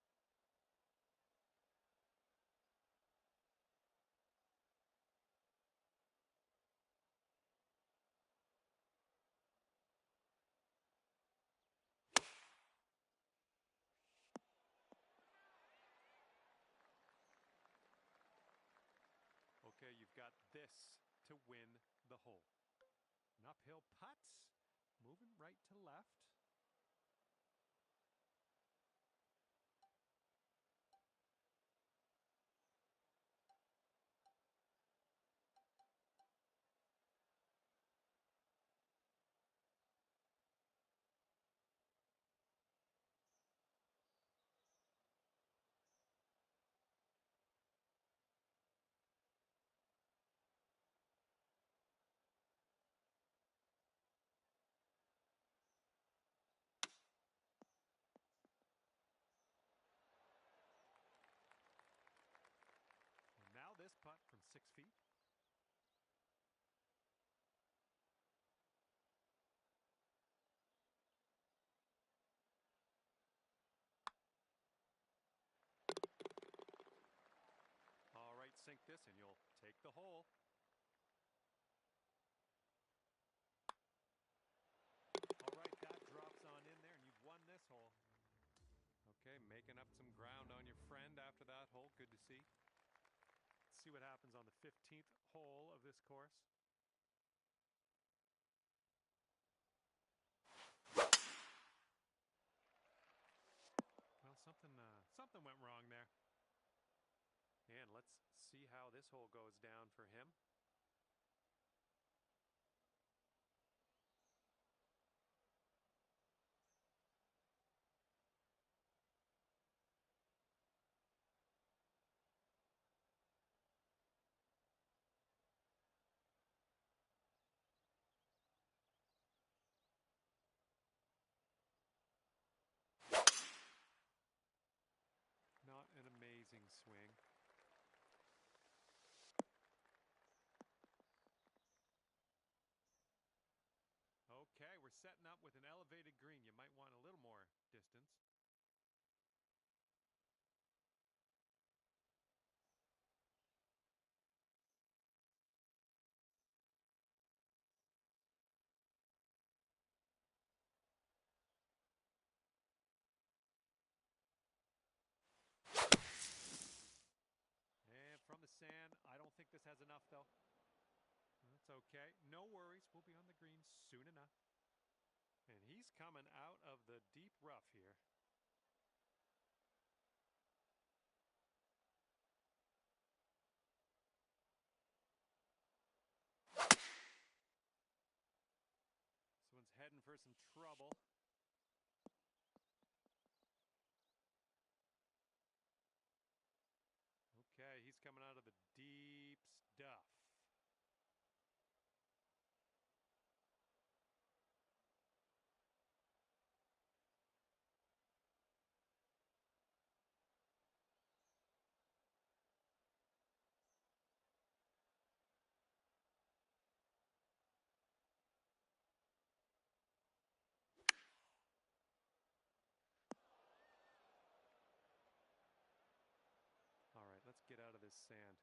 Okay, you've got this to win the hole. An uphill putt, moving right to left. putt from 6 feet. All right, sink this and you'll take the hole. All right, that drops on in there and you've won this hole. Okay, making up some ground on your friend after that hole. Good to see. Let's see what happens on the 15th hole of this course. Well, something went wrong there. And let's see how this hole goes down for him. Not an amazing swing. Okay, we're setting up with an elevated green. You might want a little more distance. And from the sand, I don't think this has enough though. That's okay. No worries. We'll be on the green soon enough. And he's coming out of the deep rough here. This one's heading for some trouble. Okay, he's coming out of the deep stuff. All right, let's get out of this sand.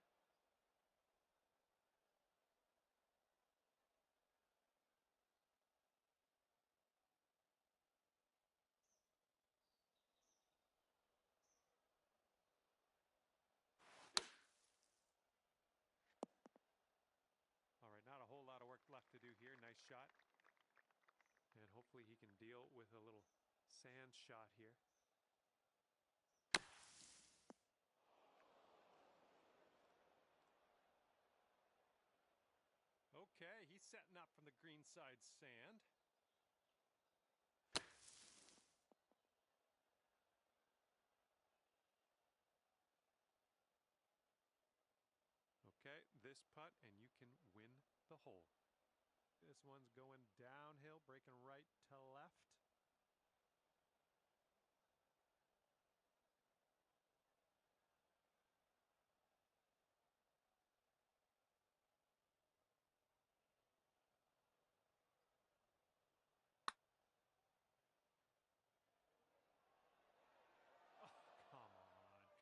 All right, not a whole lot of work left to do here. Nice shot. And hopefully he can deal with a little sand shot here. Okay, he's setting up from the green side sand. Okay, this putt and you can win the hole. This one's going downhill, breaking right to left.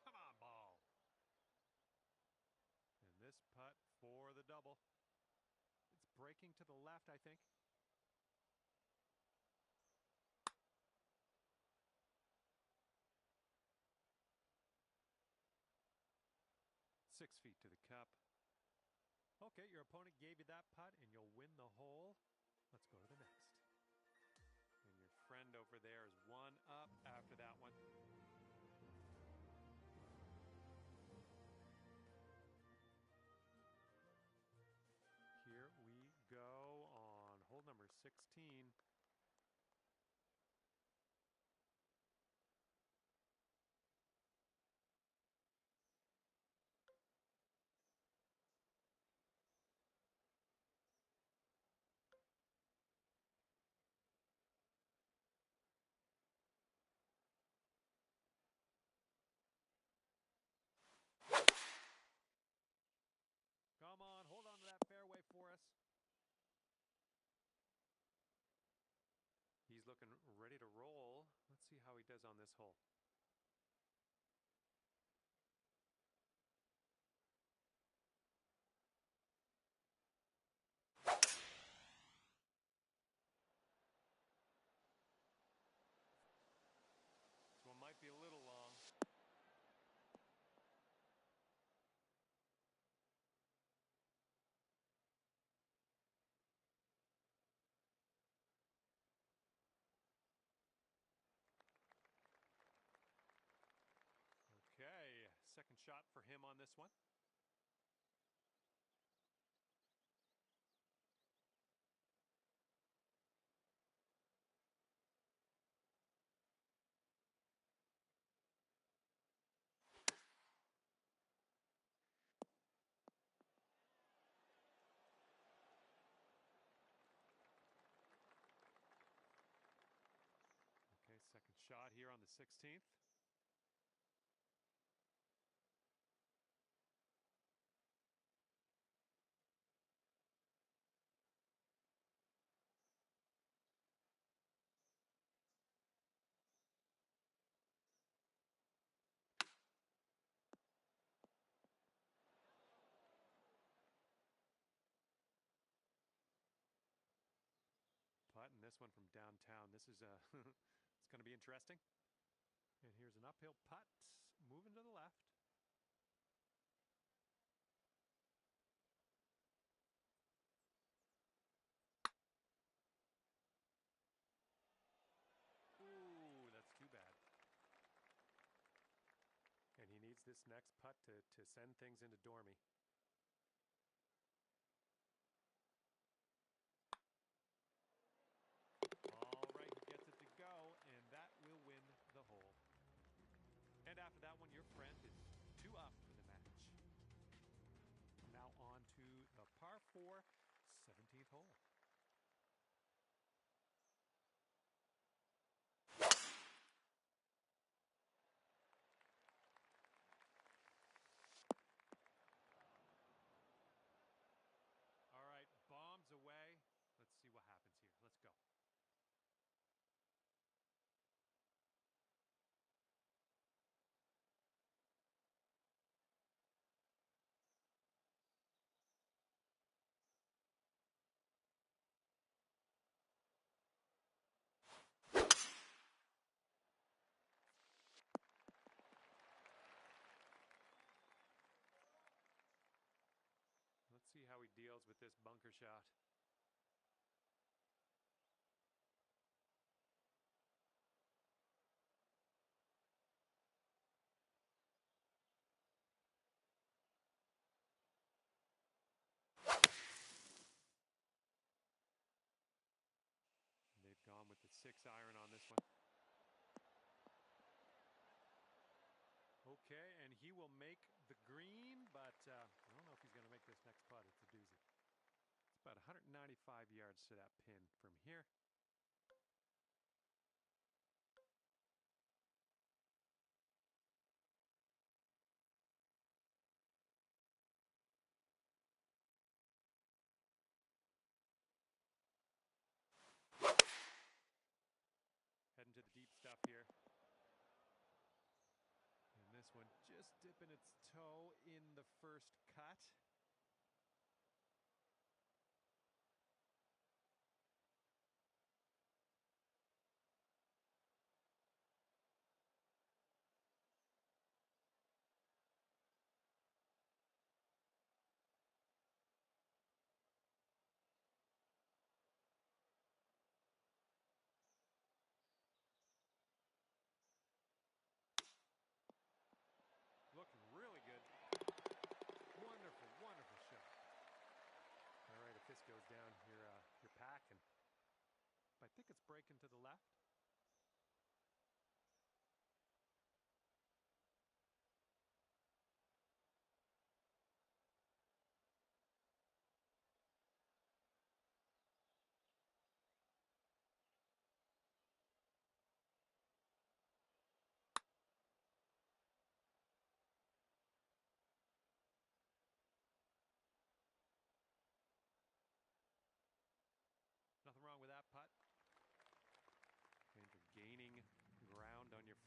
Come on, ball. And this putt for the double. It's breaking to the left, I think. Six feet to the cup. Okay, your opponent gave you that putt and you'll win the hole. Let's go to the next. And your friend over there is one up after that one. Here we go on hole number 16. looking ready to roll. Let's see how he does on this hole. This one might be a little long. Okay, second shot for him on this one. Okay, second shot here on the 16th. Putting this one from downtown. This is it's going to be interesting. And here's an uphill putt, moving to the left. Ooh, that's too bad. And he needs this next putt to send things into Dormy. All right, he gets it to go, and that will win the hole. And after that one, your friend is 2 up for the match. Now on to the par 4, 17th hole. All right, bombs away. Let's see what happens here. Let's go. Let's see how he deals with this bunker shot. They've gone with the 6-iron on this one. Okay, and he will make the green, but I don't know if he's going to make this next putt. It's a doozy. It's about 195 yards to that pin from here. Heading to the deep stuff here. And this one just dipping its toe in the first cut. Looking really good. Wonderful, wonderful shot. All right, if this goes down, you're packing. I think it's breaking to the left. Nothing wrong with that putt.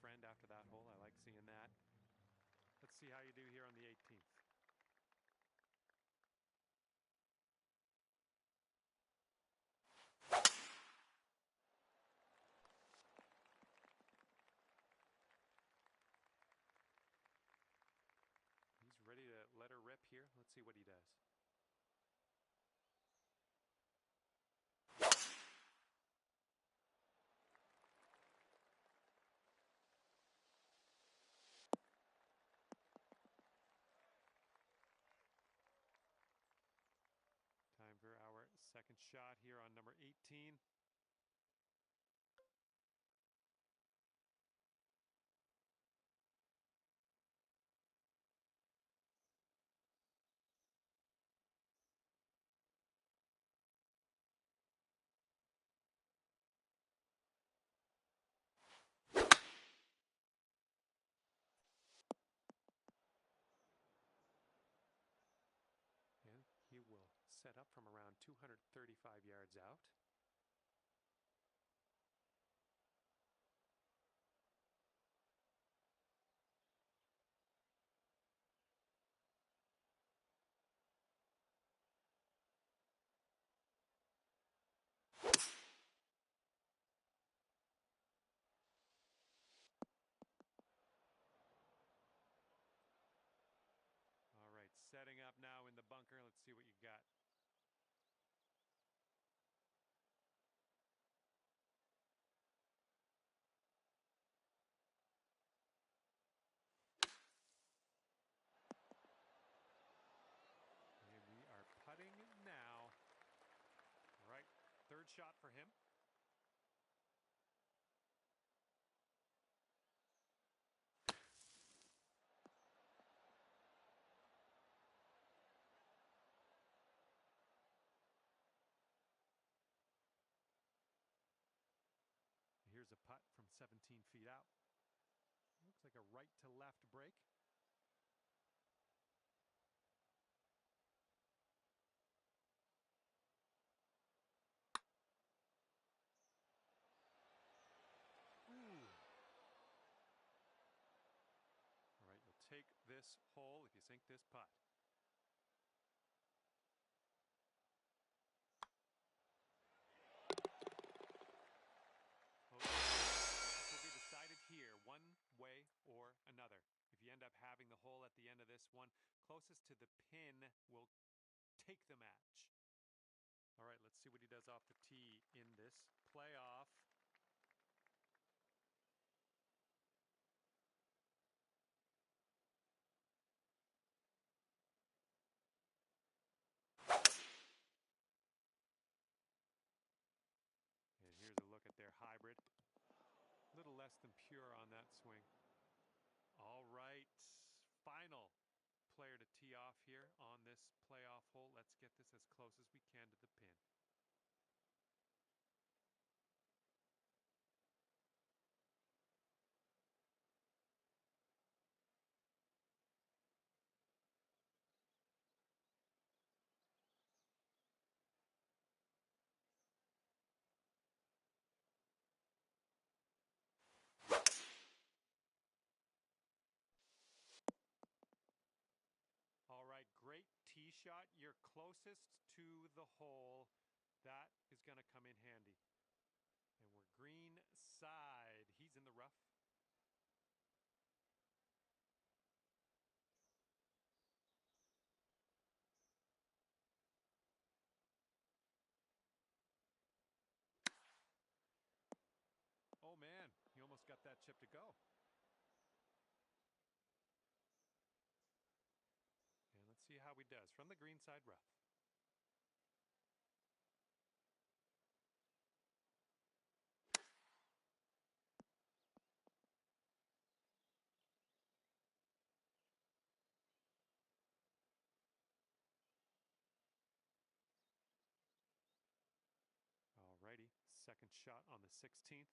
friend after that hole. I like seeing that. Let's see how you do here on the 18th. He's ready to let her rip here. Let's see what he does. Time for our second shot here on number 18. And he will set up from around 235 yards out. All right, setting up now in the bunker. Let's see what you got. And we are putting now. All right, third shot for him. Here's a putt from 17 feet out. Looks like a right to left break. Ooh. All right, you'll take this hole if you sink this putt. This will be decided here, one way or another. If you end up having the hole at the end of this one, closest to the pin will take the match. All right, let's see what he does off the tee in this playoff. And here's a look at their hybrid. A little less than pure on that swing. All right, final player to tee off here on this playoff hole. Let's get this as close as we can to the pin. All right, great tee shot. You're closest to the hole. That is going to come in handy. And we're green side. He's in the rough. Oh man, he almost got that chip to go. And let's see how he does from the green side rough. Alrighty, second shot on the 16th.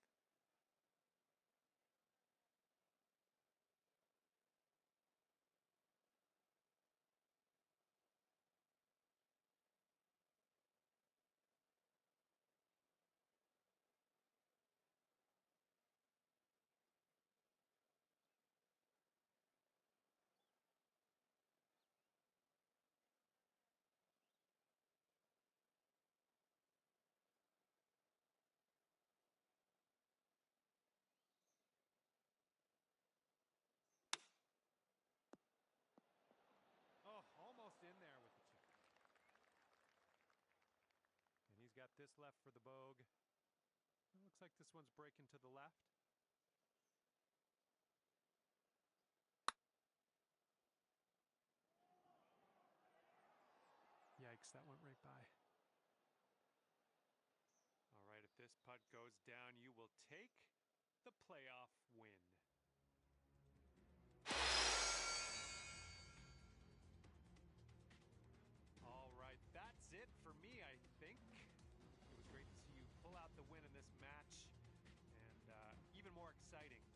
got this left for the bogue. It looks like this one's breaking to the left. Yikes, that went right by. All right, if this putt goes down, you will take the playoff win. All right, that's it for me, I think. It was great to see you pull out the win in this match. And even more exciting